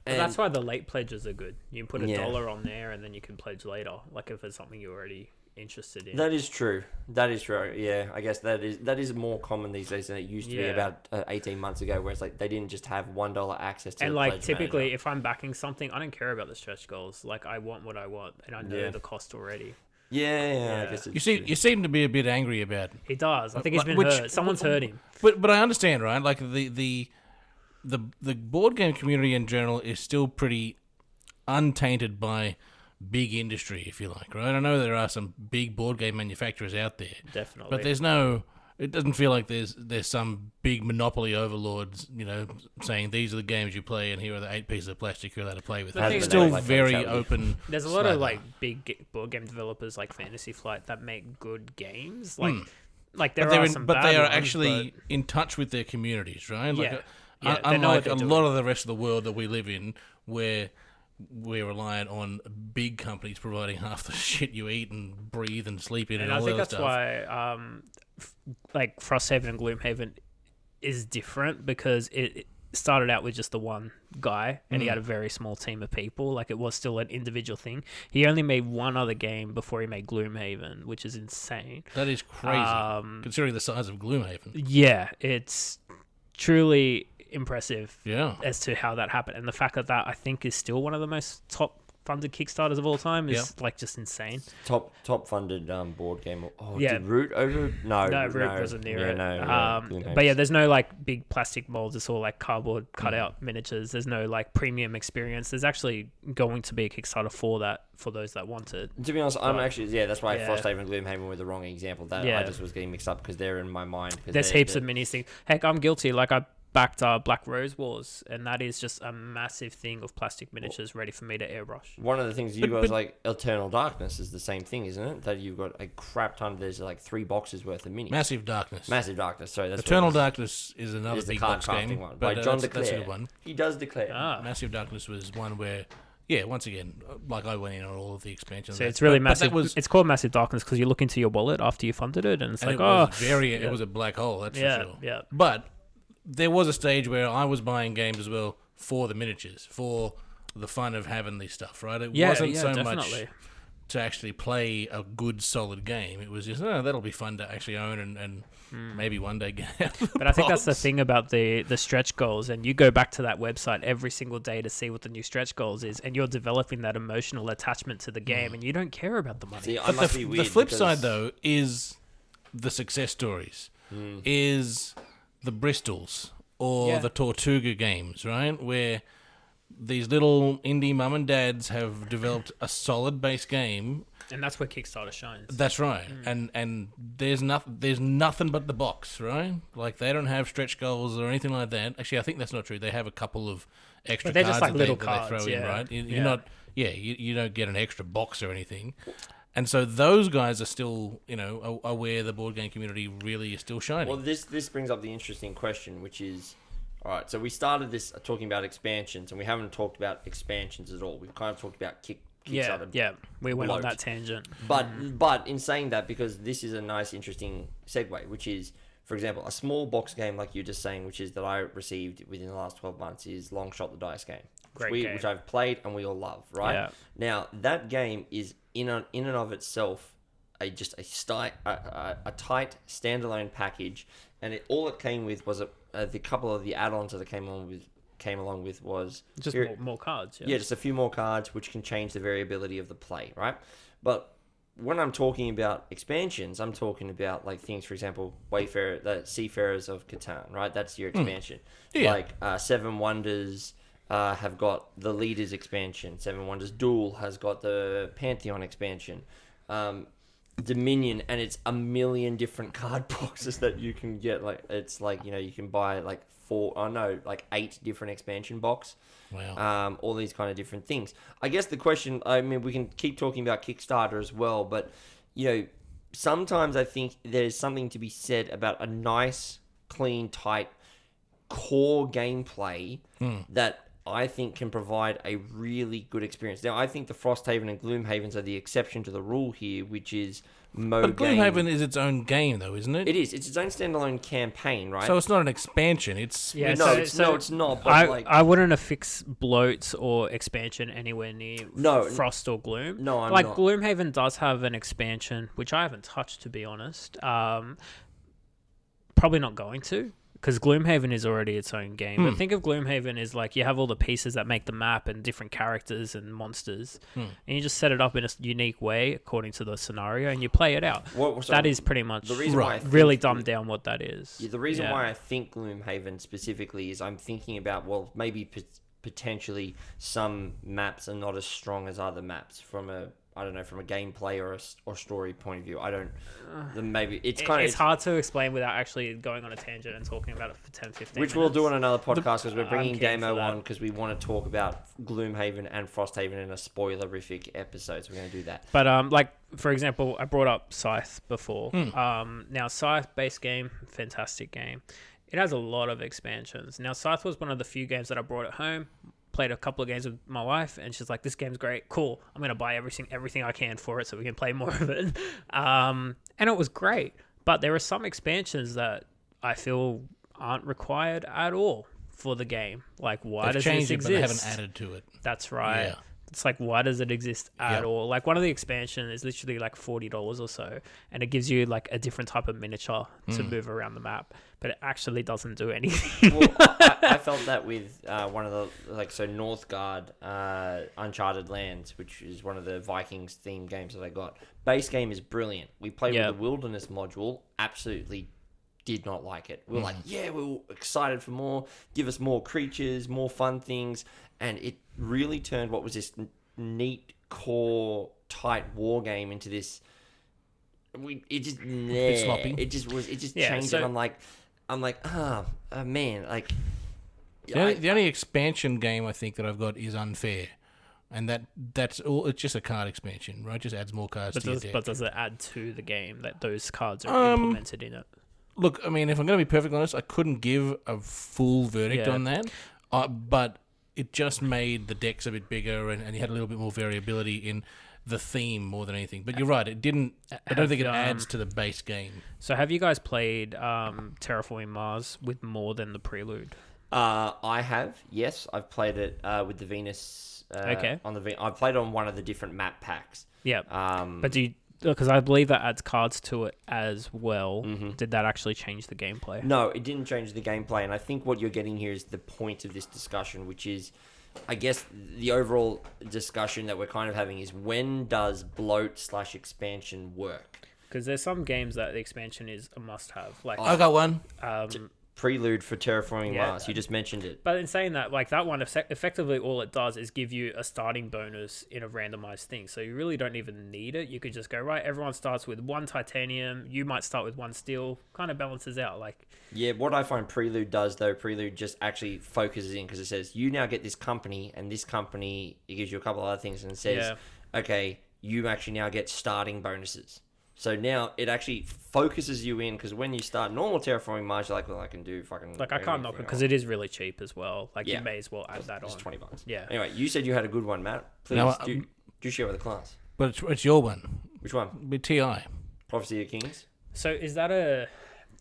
But And that's why the late pledges are good. You can put Yeah. $1 on there, and then you can pledge later. Like if it's something you're already interested in. that is true. That is true. Yeah, I guess that is more common these days than it used to be Yeah. about 18 months ago, where it's like they didn't just have $1 access to And the like pledge typically, manager. if I'm backing something, I don't care about the stretch goals. Like I want what I want, and I know Yeah. the cost already. Yeah, I guess it's You seem to be a bit angry about it. He does. I think he's been Which- hurt. Someone's hurt him. But I understand, right? Like the board game community in general is still pretty untainted by big industry, if you like, right? I know there are some big board game manufacturers out there, Definitely. but there's no. It doesn't feel like there's some big monopoly overlords, saying these are the games you play and here are the 8 pieces of plastic you're allowed to play with. The thing It's is- still Like very Chat open. There's a lot of slather. like big board game developers like Fantasy Flight that make good games. Like there But are some bad they are ones, actually in touch with their communities, right? Yeah. Yeah, they know what unlike they're a doing. lot of the rest of the world that we live in, where we're reliant on big companies providing half the shit you eat and breathe and sleep in, and And I all think that that's stuff. why, like Frosthaven and Gloomhaven is different because it started out with just the one guy, and he had a very small team of people. Like it was still an individual thing. He only made one other game before he made Gloomhaven, which is insane. That is crazy, considering the size of Gloomhaven. Yeah, it's truly impressive. Yeah. As to how that happened, and the fact that I think is still one of the most top funded Kickstarters of all time is like just insane. top funded board game. Oh, Yeah. did Root over? No, Root wasn't near it. Gloomhaven. But yeah, there's no like big plastic molds. It's all like cardboard Mm. cutout miniatures. There's no like premium experience. There's actually going to be a Kickstarter for that for those that want it. To be honest, I'm actually that's why Yeah. Frosthaven and Gloomhaven were the wrong example. That Yeah. I just was getting mixed up because they're in my mind. There's heaps of minis things. Heck, I'm guilty. Like I backed Black Rose Wars, and that is just a massive thing of plastic miniatures ready for me to airbrush. One of the things you guys like, Eternal Darkness, is the same thing, isn't it? That you've got a crap ton. There's like 3 boxes worth of minis. Massive Darkness. Massive Darkness. Sorry, that's Eternal what it Darkness is another is. The big card box crafting game, one by but John that's a DeClaire. good one. He does declare. Massive Darkness was one where, yeah, once again, like I went in on all of the expansions. So it's really but massive. That was, It's called Massive Darkness because you look into your wallet after you funded it, and it's and like, it oh, was it was a black hole, that's yeah, for sure. yeah. But there was a stage where I was buying games as well for the miniatures, for the fun of having this stuff, right? It wasn't so definitely. much to actually play a good, solid game. It was just, that'll be fun to actually own and maybe one day get out of the But I think that's the box. thing about the stretch goals, and you go back to that website every single day to see what the new stretch goals is, and you're developing that emotional attachment to the game, and you don't care about the money. See, I But must the, be the weird. flip because- side, though, is the success stories, is the Bristols or Yeah. the Tortuga games, right? Where these little indie mum and dads have developed a solid base game. And that's where Kickstarter shines. That's right, and there's nothing but the box, right? Like they don't have stretch goals or anything like that. Actually, I think that's not true. They have a couple of extra But they're cards just like that little they cards, throw in, yeah. right? You're Yeah. not, you don't get an extra box or anything. And so those guys are still, are where the board game community really is still shining. Well, this brings up the interesting question, which is, all right, so we started this talking about expansions, and we haven't talked about expansions at all. We've kind of talked about Kickstarter. Yeah, we went on Bloat. that tangent. But in saying that, because this is a nice, interesting segue, which is, for example, a small box game like you're just saying, which is that I received within the last 12 months, is Long Shot the Dice game. Great game. Which I've played and we all love, right? Yeah. Now, that game is in and of itself a tight standalone package, and all it came with was the couple of the add-ons that it came along with was just more cards. Yeah, just a few more cards, which can change the variability of the play, right? But when I'm talking about expansions, I'm talking about like things, for example, the Seafarers of Catan, right? That's your expansion. Yeah. Like Seven Wonders have got the Leaders expansion. Seven Wonders Duel has got the Pantheon expansion. Dominion, and it's a million different card boxes that you can get. Like it's like, you can buy like 8 different expansion box. Wow. All these kind of different things. I guess the question, I mean, we can keep talking about Kickstarter as well, but sometimes I think there's something to be said about a nice, clean, tight core gameplay that I think can provide a really good experience. Now, I think the Frosthaven and Gloomhavens are the exception to the rule here, which is But Gloomhaven is its own game, though, isn't it? It is. It's its own standalone campaign, right? So it's not an expansion. It's it's not. But I wouldn't affix Bloat or expansion anywhere near Frost or Gloom. No, I'm like not. Gloomhaven does have an expansion, which I haven't touched, to be honest. Probably not going to. Because Gloomhaven is already its own game. But think of Gloomhaven as like you have all the pieces that make the map and different characters and monsters. And you just set it up in a unique way according to the scenario and you play it out. That is pretty much the reason why I think really dumbed down what that is. The reason why I think Gloomhaven specifically is I'm thinking about, maybe potentially some maps are not as strong as other maps from a gameplay or story point of view. Maybe it's hard to explain without actually going on a tangent and talking about it for 10, 15 which minutes. we'll do on another podcast because we're bringing keen Damo for that. on because we want to talk about Gloomhaven and Frosthaven in a spoilerific episode, so we're going to do that. But like for example, I brought up Scythe before. Now Scythe base game, fantastic game. It has a lot of expansions. Now Scythe was one of the few games that I brought at home. Played a couple of games with my wife, and she's like, "This game's great, cool. I'm gonna buy everything I can for it, so we can play more of it." And it was great, but there are some expansions that I feel aren't required at all for the game. Like, why does this exist? But they haven't added to it. That's right. Yeah. It's like, why does it exist at all? Like, one of the expansion is literally like $40 or so, and it gives you like a different type of miniature to move around the map, but it actually doesn't do anything. Well, I felt that with one of the Northgard, Uncharted Lands, which is one of the Vikings themed games that I got. Base game is brilliant. We played with the Wilderness module. Absolutely did not like it. We were like, we were excited for more. Give us more creatures, more fun things. And it really turned what was this neat, core, tight war game into this. It's sloppy. It just changed. So, and I'm like, man, like. The only expansion game I think that I've got is Unfair, and that's all. It's just a card expansion, right? Just adds more cards to your deck. But does it add to the game that those cards are implemented in it? Look, I mean, if I'm going to be perfectly honest, I couldn't give a full verdict on that, but it just made the decks a bit bigger, and you had a little bit more variability in the theme more than anything. But you're right, it didn't. I don't think it adds to the base game. So have you guys played Terraforming Mars with more than the Prelude? I have, yes. I've played it with the Venus. Okay. I've played on one of the different map packs. Yeah. But do you? Because I believe that adds cards to it as well. Did that actually change the gameplay? No, it didn't change the gameplay, and I think what you're getting here is the point of this discussion, which is, I guess, the overall discussion that we're kind of having is when does bloat/expansion work? Because there's some games that the expansion is a must-have. Like I got one. Prelude for Terraforming Mars. You just mentioned it. But in saying that, like that one, effectively all it does is give you a starting bonus in a randomized thing. So you really don't even need it. You could just go, right, everyone starts with 1 titanium. You might start with 1 steel. Kind of balances out. What I find Prelude does, though, Prelude just actually focuses in because it says, you now get this company, and this company, it gives you a couple of other things, and it says, okay, you actually now get starting bonuses. So now it actually focuses you in, because when you start normal Terraforming Mars, you're like, well, I can do fucking... Like, I can't knock it because it is really cheap as well. Like, Yeah. you may as well add that on. It's $20. Yeah. Anyway, you said you had a good one, Matt. Please No, do share with the class. But it's your one. Which one? With TI. Prophecy of Kings? So is that a...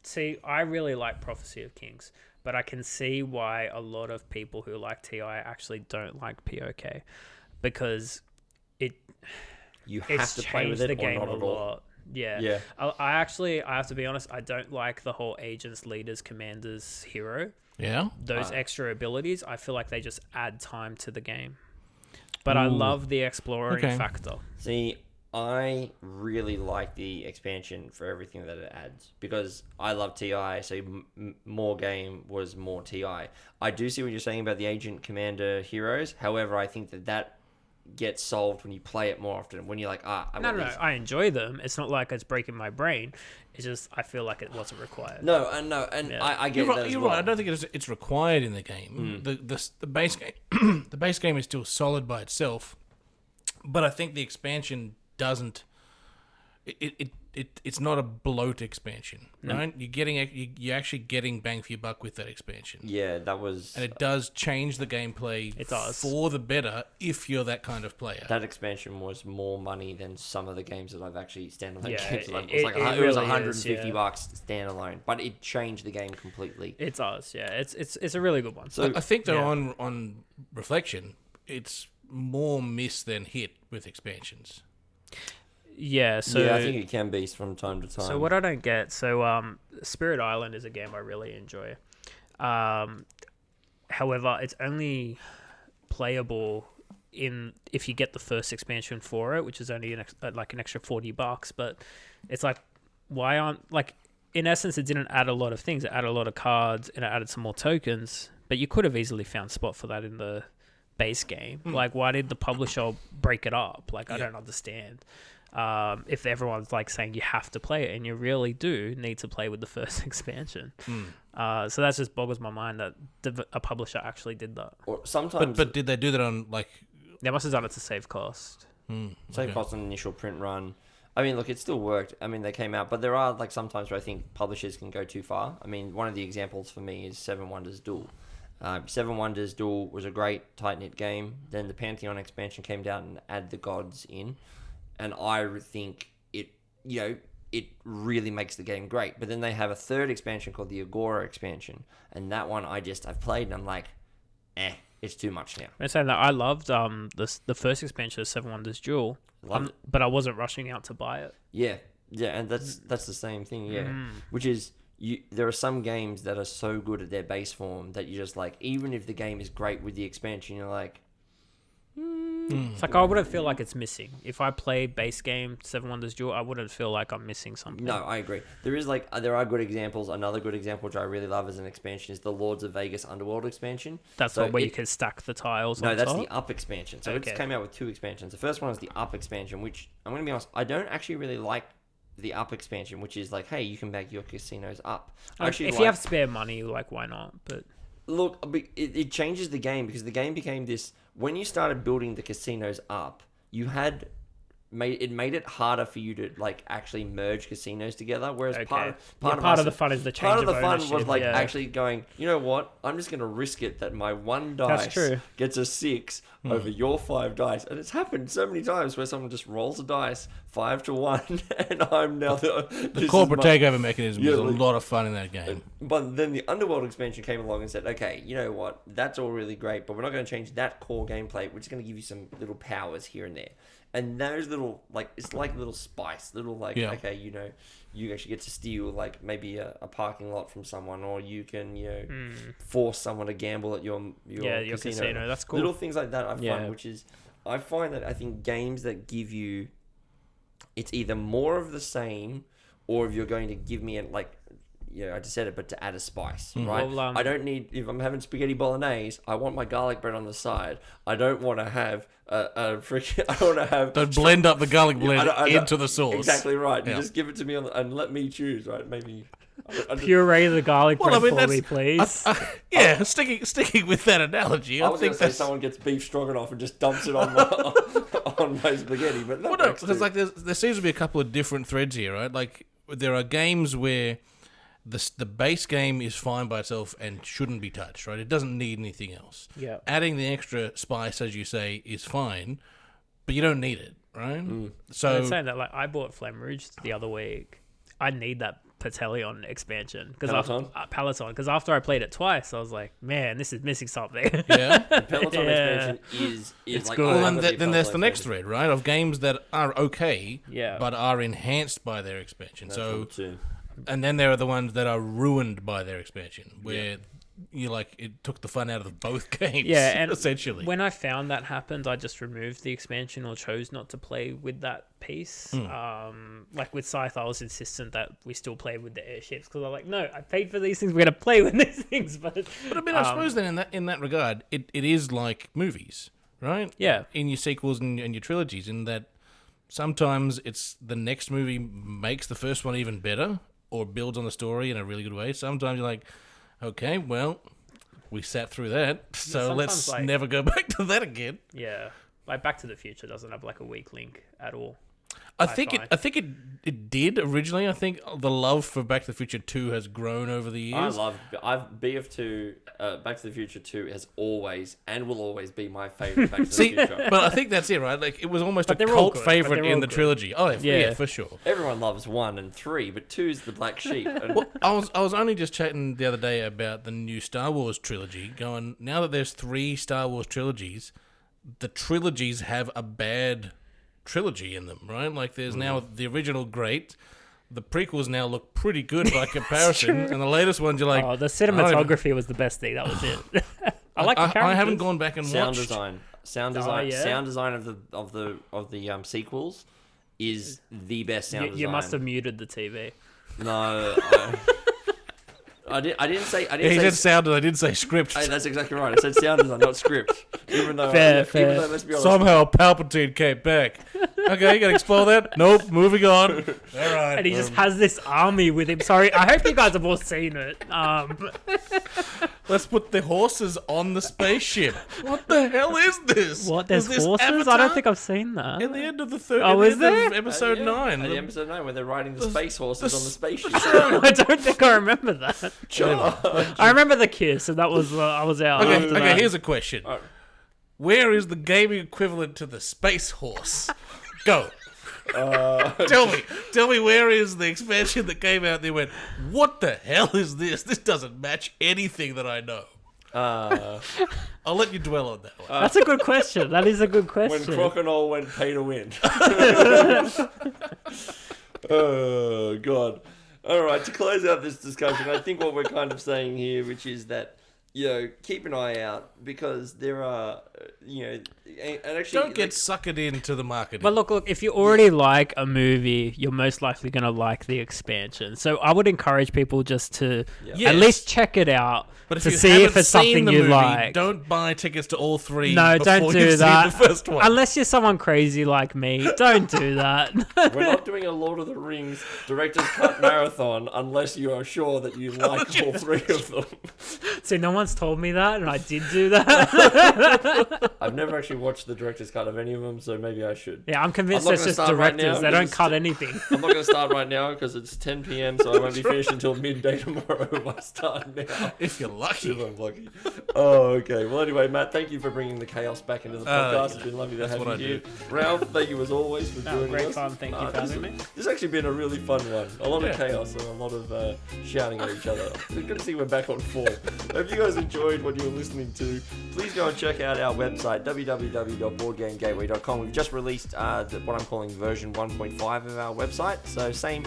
See, I really like Prophecy of Kings, but I can see why a lot of people who like TI actually don't like POK, because You have it's to play with changed it the or game not a at all. lot. Yeah. Yeah. I actually, I have to be honest, I don't like the whole agents, leaders, commanders, hero. Yeah? Those extra abilities, I feel like they just add time to the game. But I Ooh. love the exploring Okay. factor. See, I really like the expansion for everything that it adds, because I love TI, so more game was more TI. I do see what you're saying about the agent, commander, heroes. However, I think that gets solved when you play it more often. When you're like, No, these. I enjoy them. It's not like it's breaking my brain. It's just I feel like it wasn't required. No, Yeah. I get You're that right. as You're well. right. I don't think it's required in the game. The base game, the base game is still solid by itself, but I think the expansion doesn't. It's not a bloat expansion, right? You're actually getting bang for your buck with that expansion. Yeah, that was... And it does change the gameplay It does. for the better if you're that kind of player. That expansion was more money than some of the games that I've actually standalone Yeah, games. That it was really is, $150 yeah. standalone, but it changed the game completely. It does, yeah. It's a really good one. So I think that yeah. on reflection, it's more miss than hit with expansions. Yeah, so yeah, I think it can be from time to time. So what I don't get, Spirit Island is a game I really enjoy. However, it's only playable if you get the first expansion for it, which is only an extra $40. But it's like, why aren't, like, in essence, it didn't add a lot of things. It added a lot of cards and it added some more tokens, but you could have easily found spot for that in the base game. Like, why did the publisher break it up? Like, I don't understand. If everyone's like saying you have to play it, and you really do need to play with the first expansion. So that just boggles my mind that a publisher actually did that. Or sometimes, But did they do that on like? They must have done it to save cost. save cost on the initial print run. I mean, look, it still worked. I mean, they came out, but there are like sometimes where I think publishers can go too far. I mean, one of the examples for me is Seven Wonders Duel. Seven Wonders Duel was a great tight-knit game. Then the Pantheon expansion came down and added the gods in. And I think it really makes the game great. But then they have a third expansion called the Agora expansion. And that one I've played and I'm like, it's too much now. I'm saying that I loved the first expansion of Seven Wonders Duel, Loved it. but I wasn't rushing out to buy it. Yeah, and that's the same thing, yeah. Which is, there are some games that are so good at their base form that you're just like, even if the game is great with the expansion, you're like... It's like I wouldn't feel like it's missing. If I play base game Seven Wonders Duel, I wouldn't feel like I'm missing something. No, I agree. There are good examples. Another good example which I really love as an expansion is the Lords of Vegas Underworld expansion. That's So where you can stack the tiles No, on that's top? the up expansion. So Okay. it's came out with two expansions. The first one is the up expansion, which I'm going to be honest, I don't actually really like the up expansion, which is like, hey, you can bag your casinos up. I actually if like- you have spare money, like, why not? But Look, it changes the game because the game became this. When you started building the casinos up, you had made it harder for you to like actually merge casinos together. Whereas part of the fun is the change part of the fun was ownership, like yeah. actually going, you know what? I'm just going to risk it that my one dice true. gets a 6 over your 5 dice, and it's happened so many times where someone just rolls a dice 5 to 1, and I'm now The corporate takeover mechanism is a like- lot of fun in that game. But then the Underworld expansion came along and said, okay, you know what? That's all really great, but we're not going to change that core gameplay. We're just going to give you some little powers here and there. And those little, like, it's like little spice, little, like, okay, you know, you actually get to steal, like, maybe a parking lot from someone, or you can, you know, force someone to gamble at your casino. That's cool. Little things like that are Yeah. fun, which is, I find that I think games that give you, it's either more of the same, or if you're going to give me, I just said it, but to add a spice, right? Well, I don't need, if I'm having spaghetti bolognese, I want my garlic bread on the side. I don't want to have I want to have... Don't blend up the garlic blend I don't- into the sauce. Exactly right. You Yeah. just give it to me and let me choose, right? Maybe Puree the garlic Well, I bread mean, for me, that's please. yeah. Sticking with that analogy, I I was going think to say that's someone gets beef stroganoff and just dumps it on my spaghetti, but that well, no, works because too. like there seems to be a couple of different threads here, right? Like there are games where the base game is fine by itself and shouldn't be touched, right? It doesn't need anything else. Yeah. Adding the extra spice, as you say, is fine, but you don't need it, right? I'm So saying that, like, I bought Flame Rouge the other week. I need that Peloton expansion Peloton? Because after I played it twice, I was like, man, this is missing something. yeah. Peloton Yeah. expansion is It's like, good. I Well, love then, the then there's the Peloton next expansion. thread, right? Of games that are okay, Yeah. but are enhanced by their expansion. That's So, cool too. and then there are the ones that are ruined by their expansion, where you like it took the fun out of both games. Yeah, and essentially. when I found that happened, I just removed the expansion or chose not to play with that piece. Like with Scythe, I was insistent that we still play with the airships because I'm like, no, I paid for these things. We're gonna play with these things. But But I mean, I suppose then in that regard, it is like movies, right? Yeah. In your sequels and your trilogies, in that sometimes it's the next movie makes the first one even better or builds on the story in a really good way. Sometimes you're like, okay, well, we sat through that, so sometimes, let's like- never go back to that again. yeah, like Back to the Future doesn't have like a weak link at all. I I think find. it did originally. I think the love for Back to the Future 2 has grown over the years. BF2, Back to the Future 2 has always and will always be my favorite Back to the See, Future. but I think that's it, right? Like it was almost But a they're all cult good, favorite but they're in all the good. trilogy. Oh yeah, Yeah. for sure. Everyone loves 1 and 3, but 2's the black sheep. And Well, I was only just chatting the other day about the new Star Wars trilogy. Going now that there's 3 Star Wars trilogies, the trilogies have a bad trilogy in them, right? Like there's now the original great. The prequels now look pretty good by comparison, and the latest ones you're like, Oh, the I don't even- cinematography was the best thing. That was it. I like the characters. I haven't gone back and sound watched. design, yeah? sound design of the sequels is the best sound design. You must have muted the TV. No, I didn't say. I Yeah, he didn't said say. sound, I didn't say script. Hey, that's exactly right. I said sound design, not script. Even though, Fair. let's be honest. Somehow Palpatine came back. Okay, you gotta explore that? Nope, moving on. All right. And he just has this army with him. Sorry, I hope you guys have all seen it. Let's put the horses on the spaceship. What the hell is this? What? There's Is this horses? Avatar? I don't think I've seen that. In the end of the third. Oh, in the is end there? of episode 9. At the episode 9 when they're riding the space horses on the spaceship. I don't think I remember that. I remember the kiss, and that was I was out. Okay, after okay. that. Here's a question: Oh. Where is the gaming equivalent to the space horse? Go. Tell me, where is the expansion that came out? They went, what the hell is this? This doesn't match anything that I know. I'll let you dwell on that one. That's a good question. That is a good When question. Crokinole went pay to win. Oh, God. All right, to close out this discussion, I think what we're kind of saying here, which is that, keep an eye out because there are, and actually... Don't get suckered into the marketing. But look, if you already like a movie, you're most likely going to like the expansion. So I would encourage people just to Yes. at least check it out But if to you see haven't if it's seen something the you movie, like. don't buy tickets to all 3 No, before don't do you've that. seen the first one. Unless you're someone crazy like me, don't do that. We're not doing a Lord of the Rings Director's Cut marathon unless you are sure that you like all 3 of them. See, no one's told me that, and I did do that. I've never actually watched the Director's Cut of any of them, so maybe I should. Yeah, I'm convinced I'm not it's gonna just start right directors. now They don't because cut anything. I'm not going to start right now because it's 10 p.m, so I won't be finished until midday tomorrow if I start now. If you're lucky. If I'm lucky. Oh, okay. Well, anyway, Matt, thank you for bringing the chaos back into the podcast. It's been lovely to have what you I here. do. Ralph, thank you as always for joining great us. fun. Thank you for having me. This has actually been a really fun one. A lot of chaos and a lot of shouting at each other. It's good to see we're back on form. If you guys enjoyed what you were listening to, please go and check out our website, www.boardgamegateway.com. We've just released what I'm calling version 1.5 of our website. So same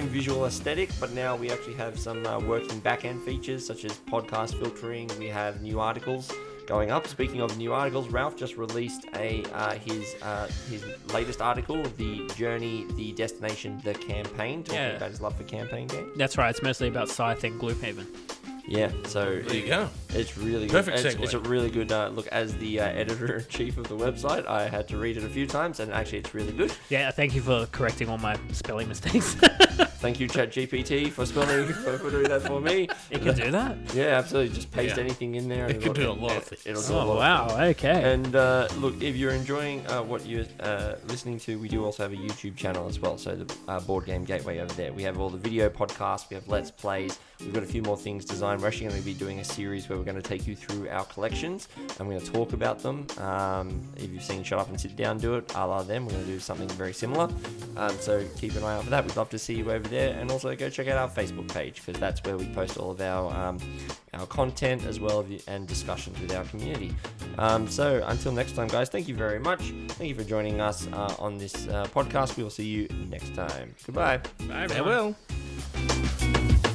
visual aesthetic, but now we actually have some working back-end features such as podcast filtering. We have new articles going up. Speaking of new articles, Ralph just released his latest article, The Journey, The Destination, The Campaign, talking about his love for campaign games. That's right. It's mostly about Scythe and Gloomhaven. Yeah, so There you go. it's really good. Perfect It's, segue. it's a really good look. As the editor-in-chief of the website, I had to read it a few times, and actually it's really good. Yeah, thank you for correcting all my spelling mistakes. Thank you, ChatGPT, for doing that for me. You can do that? Yeah, absolutely. Just paste Yeah. anything in there. It can do a lot of things. It'll do a lot Oh, of wow. things. Okay. And look, if you're enjoying what you're listening to, we do also have a YouTube channel as well. So the Board Game Gateway over there. We have all the video podcasts. We have Let's Plays. We've got a few more things designed. We're actually going to be doing a series where we're going to take you through our collections and we're going to talk about them. If you've seen Shut Up and Sit Down do it, a la them, we're going to do something very similar. So keep an eye out for that. We'd love to see you over there. And also go check out our Facebook page, because that's where we post all of our content as well and discussions with our community. So until next time, guys, thank you very much. Thank you for joining us on this podcast. We will see you next time. Goodbye. Bye, everyone. Farewell.